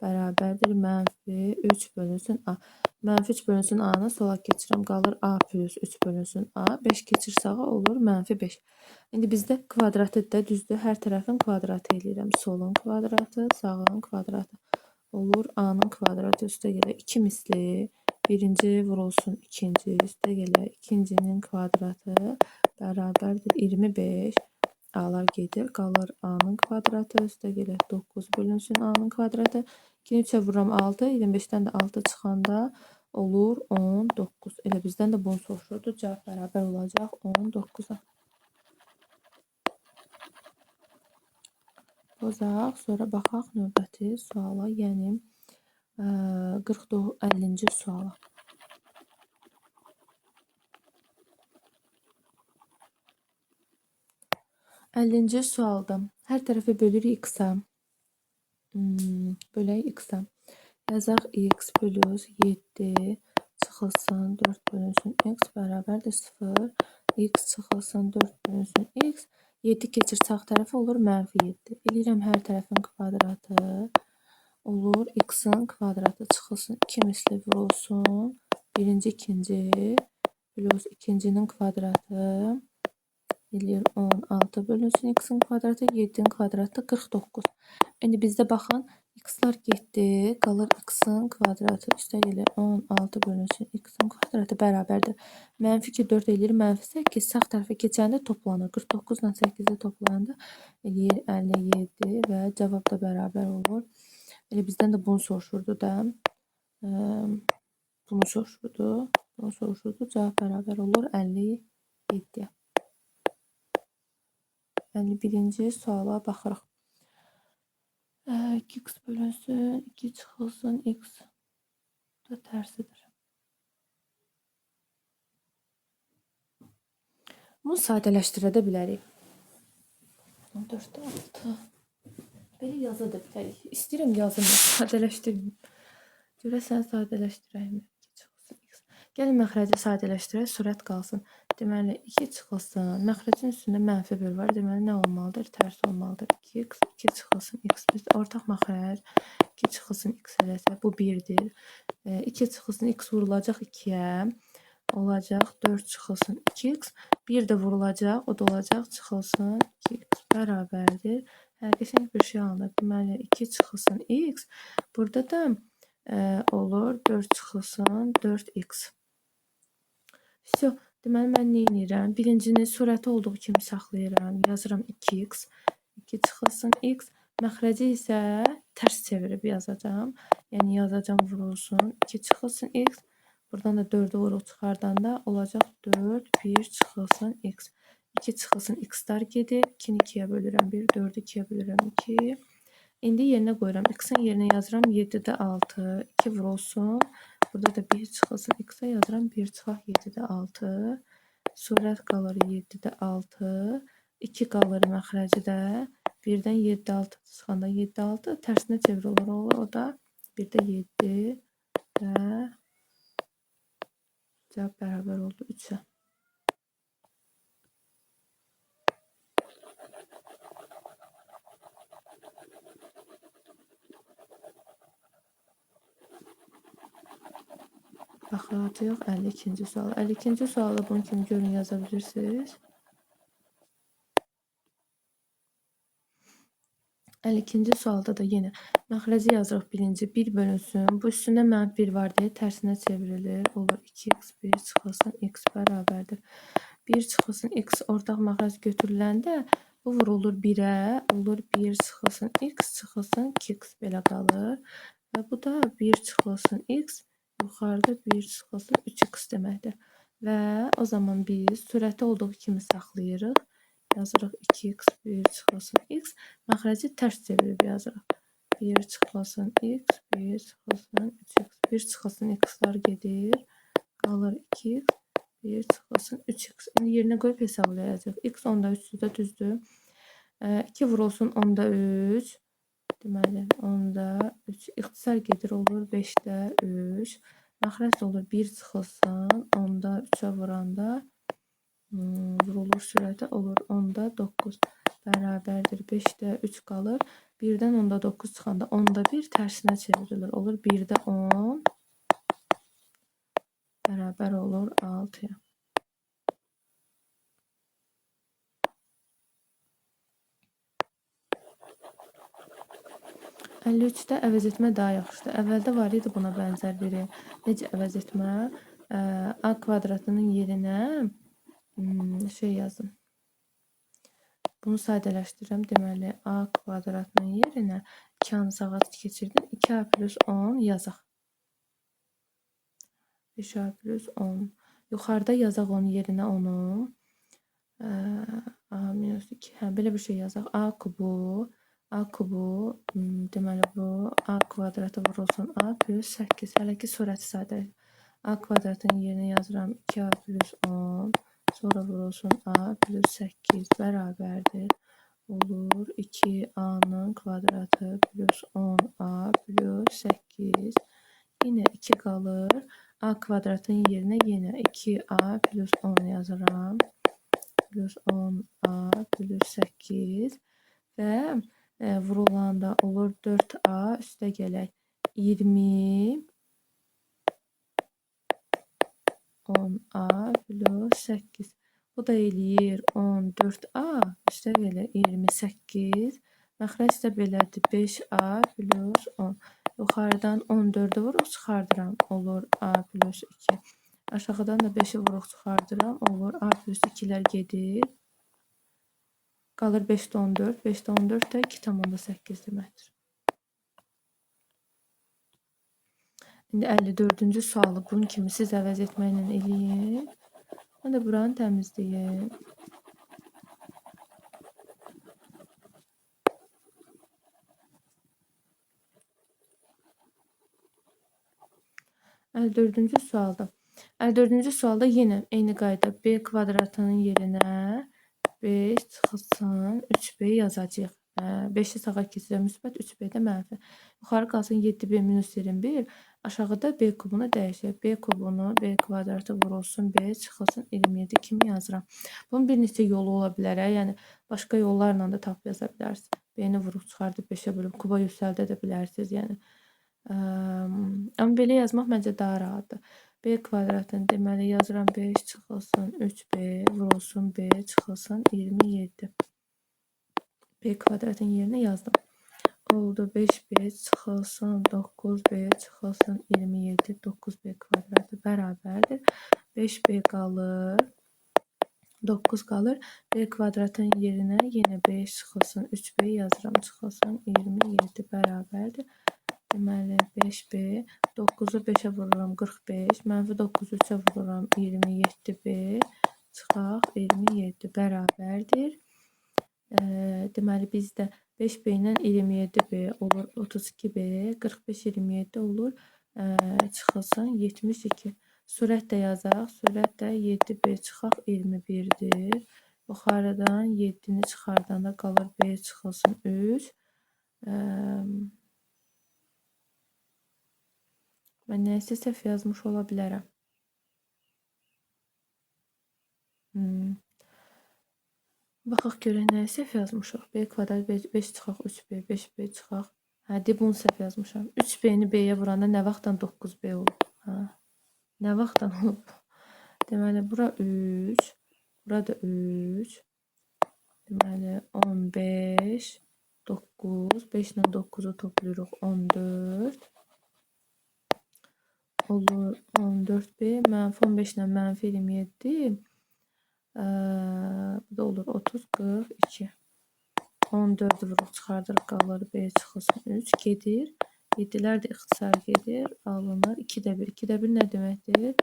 bərabərdir mənfi 3 bölünsün A. Mənfi 3 bölünsün A-nı sola keçirəm, qalır A plus 3 bölünsün A. 5 keçir sağa olur mənfi 5. İndi bizdə kvadratı da düzdür. Hər tərəfin kvadratı eləyirəm. Solun kvadratı, sağın kvadratı olur. A-nın kvadratı üstə gələ 2 misli. Birinci vurulsun ikinci, üstə gələ ikincinin kvadratı bərabərdir 25. A'lar gedir, qalır A-nın kvadratı, üstə gələ 9 bölünsün A-nın kvadratı. 2'ni 3'ə vururam 6, 25'dən də 6 çıxanda olur 19. Elə bizdən də bunu soruşurdu. Cavab bərabər olacaq 19'a. Bozaq, sonra baxaq növbəti suala, yəni 50-ci suala. 50-ci sualda hər tərəfi bölürük x-a. Bölək x-a. Yazaq x plus 7 çıxılsın 4 bölünsün x bərabərdir 0. X çıxılsın 4 bölünsün x. 7 keçir sağ tərəfə olur mənfi 7. Eləyirəm hər tərəfin kvadratı. Olur x-in kvadratı çıxılsın 2 misli vurulsun. Birinci, ikinci plus ikincinin kvadratı. Eləyir 16 bölünsün x-in kvadratı. 7'nin kvadratı 49. İndi bizdə baxın. X'lar getdi. Qalır x'in kvadratı. Üstə gəlir 16 bölünsün x'in kvadratı bərabərdir. Mənfi 2 4 eləyir. Mənfi 8 sağ tərəfə keçəndə toplanır. 49 ilə 8'i toplayanda eləyir 57 və cavab da bərabər olur. Elə bizdən də bunu soruşurdu da. Bunu soruşurdu. Cavab bərabər olur 57'ye. 51-ci suala baxırıq. 2x bölünsün 2 çıxılsın x da tərsidir. Bunu sadələşdirə də bilərik. 4'də 6. Belə yaza da bilərik. İstəyirəm yazım, sadələşdirməyim. Görəsən sadələşdirəyim. 2 çıxılsın x. Gəlin məxrəci sadələşdirək, sürət qalsın. Deməli 2 çıxılsın. Məxrəcin üstündə mənfi 1 var. Deməli nə olmalıdır? Tərs olmalıdır. 2x 2 çıxılsın x. Biz ortaq məxrəc 2 çıxılsın x eləsə bu 1'dir. 2 çıxılsın x vurulacaq 2'yə. Olacaq 4 çıxılsın 2x. 1 də vurulacaq. O da olacaq çıxılsın 2x bərabərdir. Qəşəng bir şey alınır. Deməli 2 çıxılsın x. Burada da olur 4 çıxılsın 4x. Все. Deməli mən nə edirəm? Birincini surəti olduğu kimi saxlayıram. Yazıram 2x. 2 çıxılsın x. Məxrəci isə tərs çevirib yazacağam. Yəni yazacağam vurulsun 2 çıxılsın x. Buradan da 4'ü vurub çıxardanda olacaq 4 1 çıxılsın x. 2 çıxılsın x-lar gedir. 2'ni 2'yə bölürəm 1. 4'ü 2'yə bölürəm 2. İndi yerinə qoyuram. X-in yerinə yazıram 7'də 6. 2 vurulsun. Burada da 1 çıxılsın x-ə yazıram 1 çıxaq 7'də 6. Surət qalır 7'də 6. 2 qalır məxrəcidə. 1-dən 7 6 çıxanda 7 6 tərsinə çevir olur. O da 1-də 7 və cavab bərabər oldu 3-ə. Baxacağıq 52-ci sual. 52-ci sualı bunun kimi görün yaza bilirsiniz. 52-ci sualda da yenə məxrəci yazırıq birinci 1 bölünsün. Bu üstündə -1 var deyə tərsinə çevrilir. Olur 2x 1 çıxılsın x bərabərdir. 1 çıxılsın x ortaq məxrəc götürüləndə bu vurulur 1-ə. Olur 1 çıxılsın x çıxılsın 2x belə qalır. Və bu da 1 çıxılsın x yuxarıda 1 çıxılsın 3x deməkdir. Və o zaman biz sürəti olduğu kimi saxlayırıq. Yazırıq 2x 1 çıxılsın x. Məxrəci tərs çevirib yazırıq. 1 çıxılsın x 1 çıxılsın 3x. 1 çıxılsın x-lar gedir. Qalır 2x 1 çıxılsın 3x. İndi yerinə qoyub hesablayacağıq. X 10-da 3-də düzdür. 2 vurulsun 10-da 3. Deməli 10-da 3. İxtisar gedir olur 5-də 3. Məxrəc olur 1 çıxılsın 10-da 3-ə vuranda vurulur sürəti olur 10-da 9 bərabərdir 5-də 3 qalır. 1-dən 10-da 9 çıxanda 10-da 1 tərsinə çevrilir. Olur 1-də 10 bərabər olur 6-ya. %53-də əvəz etmə daha yaxşıdır. Əvvəldə var idi buna bənzər biri. Necə əvəz etmə? A kvadratının yerinə şey yazın. Bunu sadələşdirirəm. Deməli, a kvadratının yerinə 2-nı sağa keçirdim. 2a plus 10 yazaq. 5a plus 10. Yuxarıda yazaq onun yerinə 10-u. A minus 2. Hə, belə bir şey yazaq. A kubu. Deməli bu a kvadratı vurulsun a plus 8. Hələ ki surəti sadələşdir. A kvadratının yerinə yazıram 2a plus 10. Sonra vurulsun a plus 8 bərabərdir. Olur 2a'nın kvadratı plus 10a plus 8. Yine 2 qalır. A kvadratın yerinə yenə 2a plus 10 yazıram. Plus 10a plus 8. Və vurulanda olur 4a üstə gələk 20 10a plus 8. Bu da eləyir 14a üstə gələk 28. Məxrəc də belədir 5a plus 10. Yuxarıdan 14'ü vuruq çıxardıram. Olur a plus 2. Aşağıdan da 5'i vuruq çıxardıram. Olur a plus 2'lər gedir. Qalır 5'də 14. 5'də 14 də 2,8 deməkdir. İndi 54-cü sualı bunun kimi siz əvəz etməklə eləyin. Mən də buranı təmizləyim. Dördüncü sualda yenə eyni qayda b kvadratının yerinə 5 çıxılsın 3b yazacağıq. 5'i sağa keçirəm müsbət, 3b də mənfi. Yuxarı qalsın 7b minus 21. Aşağıda b kubunu dəyişək. B kubunu b kvadratı vurulsun b çıxılsın 27 kimi yazıram. Bunun bir neçə yolu ola bilər. Yəni başqa yollarla da tap yaza bilərsiniz. B-ni vuruq çıxardıb 5'ə bölüb kuba yüksəldə də bilərsiniz. Yəni amma belə yazmaq məncə daha rahatdır. B kvadratını deməli yazıram 5 çıxılsın 3b vurulsun b çıxılsın 27. B kvadratın yerinə yazdım. Oldu 5b çıxılsın 9b çıxılsın 27. 9b kvadratı bərabərdir. 5b qalır. 9 qalır. B kvadratın yerinə yenə 5 çıxılsın 3b yazıram çıxılsın 27 bərabərdir. Deməli 5b 9'u 5'ə vururam 45. Mənfi 9'u 3'ə vururam 27b çıxaq 27 bərabərdir. Deməli bizdə 5b ilə 27b olur 32b. 45 27 olur çıxılsın 72. Sürət də yazaq. Sürət də 7b çıxaq 21'dir. Yuxarıdan 7-ni çıxardanda qalır B çıxılsın 3. Mən nəyəsə səhv yazmış ola bilərəm. Baxaq görək nəyə səhv yazmışıq. B kvadrat 5 çıxaq 3B, 5B çıxaq. Hə, bunu səhv yazmışam. 3B-ni B-yə vuranda nə vaxtdan 9B olub? Hə. Nə vaxtdan olub? Deməli, bura 3, burada 3. Deməli, 15, 9, 5 ilə 9-u toplayırıq 14. Olur 14B, mənfi 15 ilə mənfi 27. Bu da olur 30, 42. 14 vuruq çıxardırıq, qalır B çıxılsın 3. Gedir. 7-lər də ixtisar gedir. Alınır. 2-də 1. 2-də 1 nə deməkdir?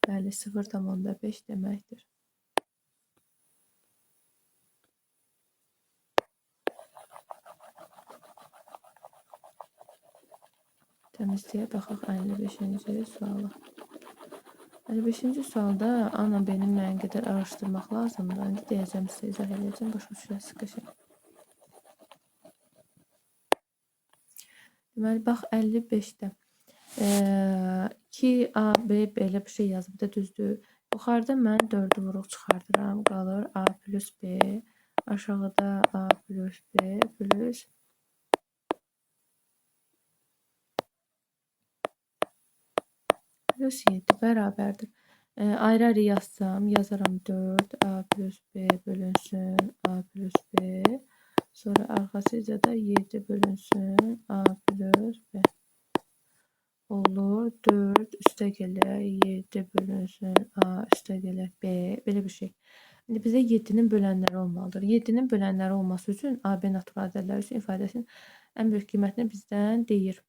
Bəli, 0,5 deməkdir. Təmizliyə baxaq 55-ci suala. 55-ci sualda A-la B-ni müəyyən qədər araşdırmaq lazımdır. İndi deyəcəm sizə, izah edəcəm, başa düşəsiz qəşəng. Deməli, bax 55-də 2AB belə bir şey yazıb da düzdür. Yuxarıda mən 4-ü vuruq çıxardıram, qalır A plus B. Aşağıda A plus B plus plus 7 bərabərdir. Ayrı-ayrı yazsam, yazaram 4 A plus B bölünsün A plus B. Sonra arxasıca da 7 bölünsün A plus B. Olur 4 üstə gələ 7 bölünsün A üstə gələ B. Belə bir şey. İndi bizə 7-nin bölənləri olmalıdır. 7-nin bölənləri olması üçün AB natural ədədlər üçün ifadəsinin ən böyük qiymətini bizdən deyir.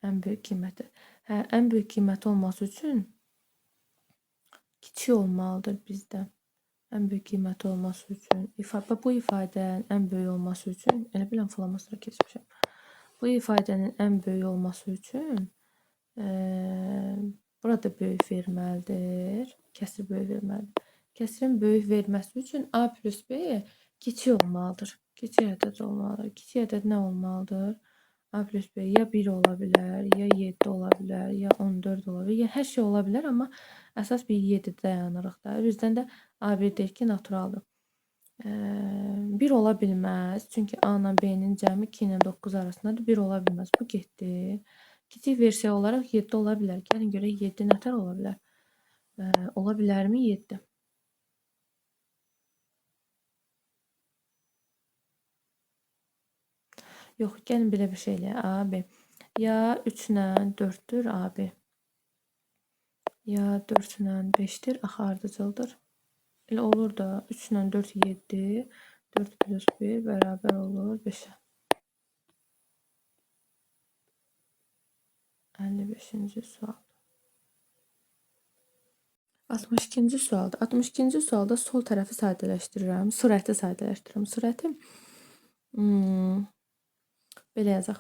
Ən böyük qiyməti. Hə, ən böyük qiyməti olması üçün kiçik olmalıdır bizdə. Ən böyük qiyməti olması üçün. Bu ifadənin ən böyük olması üçün, elə bilən flamasına keçmişəm. Bu ifadənin ən böyük olması üçün burada böyük verməlidir. Kəsir böyük verməlidir. Kəsirin böyük verməsi üçün A plus B kiçik olmalıdır. Kiçik ədəd olmalıdır. Kiçik ədəd nə olmalıdır? A plus B ya 1 ola bilər, ya 7 ola bilər, ya 14 ola bilər, ya hər şey ola bilər, amma əsas bir 7 dayanırıq da. Bizdən də A1 deyir ki, naturaldır. 1 ola bilməz. Çünki A ilə B-nin cəmi 2 ilə 9 arasındadır. 1 ola bilməz. Bu getdi. Kiçik versiya olaraq 7 ola bilər. Gəlin görək 7 nətər ola bilər? Ola bilərmi 7? Yox, gəlin belə bir şey eləyək. AB. Ya 3 ilə 4-dür AB. Ya 4 ilə 5-dir. Axı ardıcıldır. Elə olur da 3 ilə 4 7. 4 plus 1 bərabər olur 5-ə. 55-ci sual. 62-ci sualda. 62-ci sualda sol tərəfi sadələşdirirəm. Sürəti sadələşdirirəm. Sürəti belə yazaq.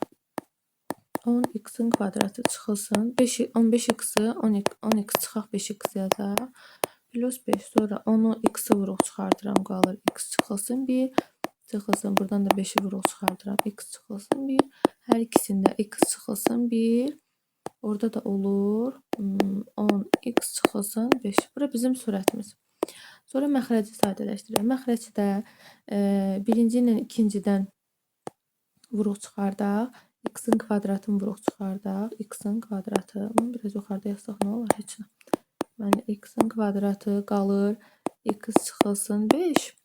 10x-in kvadratı çıxılsın. 15x-i 10x çıxaq 5x yazaq. Plus 5. Sonra 10'u x'i vuruq çıxardıram. Qalır x çıxılsın 1. Çıxılsın. Buradan da 5'i vuruq çıxardıram. X çıxılsın 1. Hər ikisində x çıxılsın 1. Orada da olur 10x çıxılsın 5. Bura bizim sürətimiz. Sonra məxrəci sadələşdirək. Məxrəcdə birinci ilə ikincidən vuruq çıxardaq. X-in kvadratını vuruq çıxardaq. X-in kvadratı. Biraz yuxarıda yazsaq nə olar? Heç nə. Yəni x-in kvadratı qalır. X çıxılsın 5.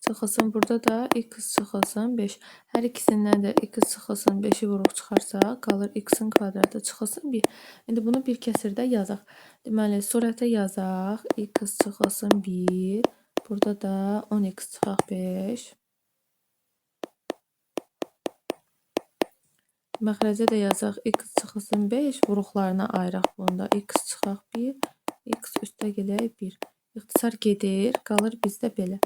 Çıxılsın burada da x çıxılsın 5. Hər ikisindən də x çıxılsın 5'i vuruq çıxarsaq qalır x-in kvadratı çıxılsın 1. İndi bunu bir kəsirdə yazaq. Deməli surətə yazaq. X çıxılsın 1. Burada da 10x çıxaq 5. Məxrəcə də yazaq. X çıxılsın 5. Vuruqlarına ayıraq bunda. X çıxaq 1. X üstə gələk 1. İxtisar gedir. Qalır bizdə belə.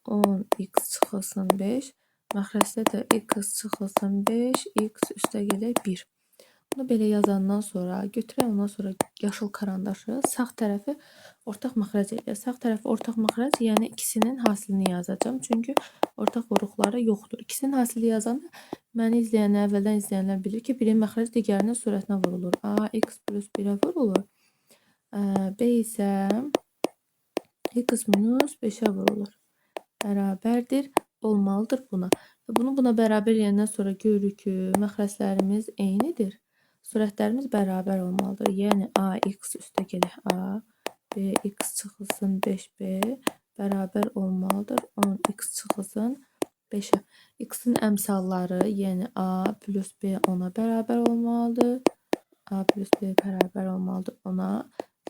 10x çıxılsın 5. Məxrəcdə də x çıxılsın 5, x üstə gələ 1. Bunu belə yazandan sonra götürək, ondan sonra yaşıl karandaşı sağ tərəfi ortaq məxrəc eləyək. Sağ tərəfi ortaq məxrəc, yəni ikisinin hasilini yazacağım. Çünki ortaq vuruqları yoxdur. İkisinin hasilini yazanda məni izləyənlər, əvvəldən izləyənlər bilir ki, birin məxrəc digərinin sürətinə vurulur. A, x plus 1-ə vurulur. B isə x minus 5-ə vurulur. Bərabərdir, olmalıdır buna. Bunu buna bərabər eləyəndən sonra görürük ki, məxrəclərimiz eynidir. Sürətlərimiz bərabər olmalıdır. Yəni ax üstə gələ a, bx çıxılsın 5b bərabər olmalıdır 10x çıxılsın 5-ə. X-in əmsalları, yəni a plus b 10-a bərabər olmalıdır. A plus b bərabər olmalıdır 10-a.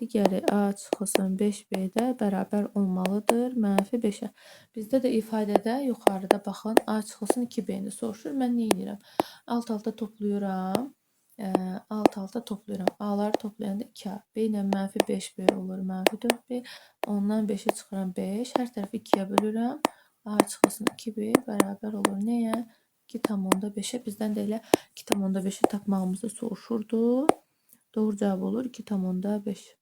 Digəri a çıxılsın 5b də bərabər olmalıdır -5-ə. Bizdə də ifadədə yuxarıda baxın a çıxılsın 2b-ni soruşur. Mən nə edirəm? Alt-alta toplayıram. Alt-alta toplayıram. A-ları toplayanda 2a. B ilə -5b olur -4b. Ondan 5-i çıxıram 5. Hər tərəfi 2-yə bölürəm. A çıxılsın 2b bərabər olur. Nəyə? 2,5-ə. Bizdən də elə 2,5-i tapmağımızı soruşurdu. Doğru cavab olur 2,5.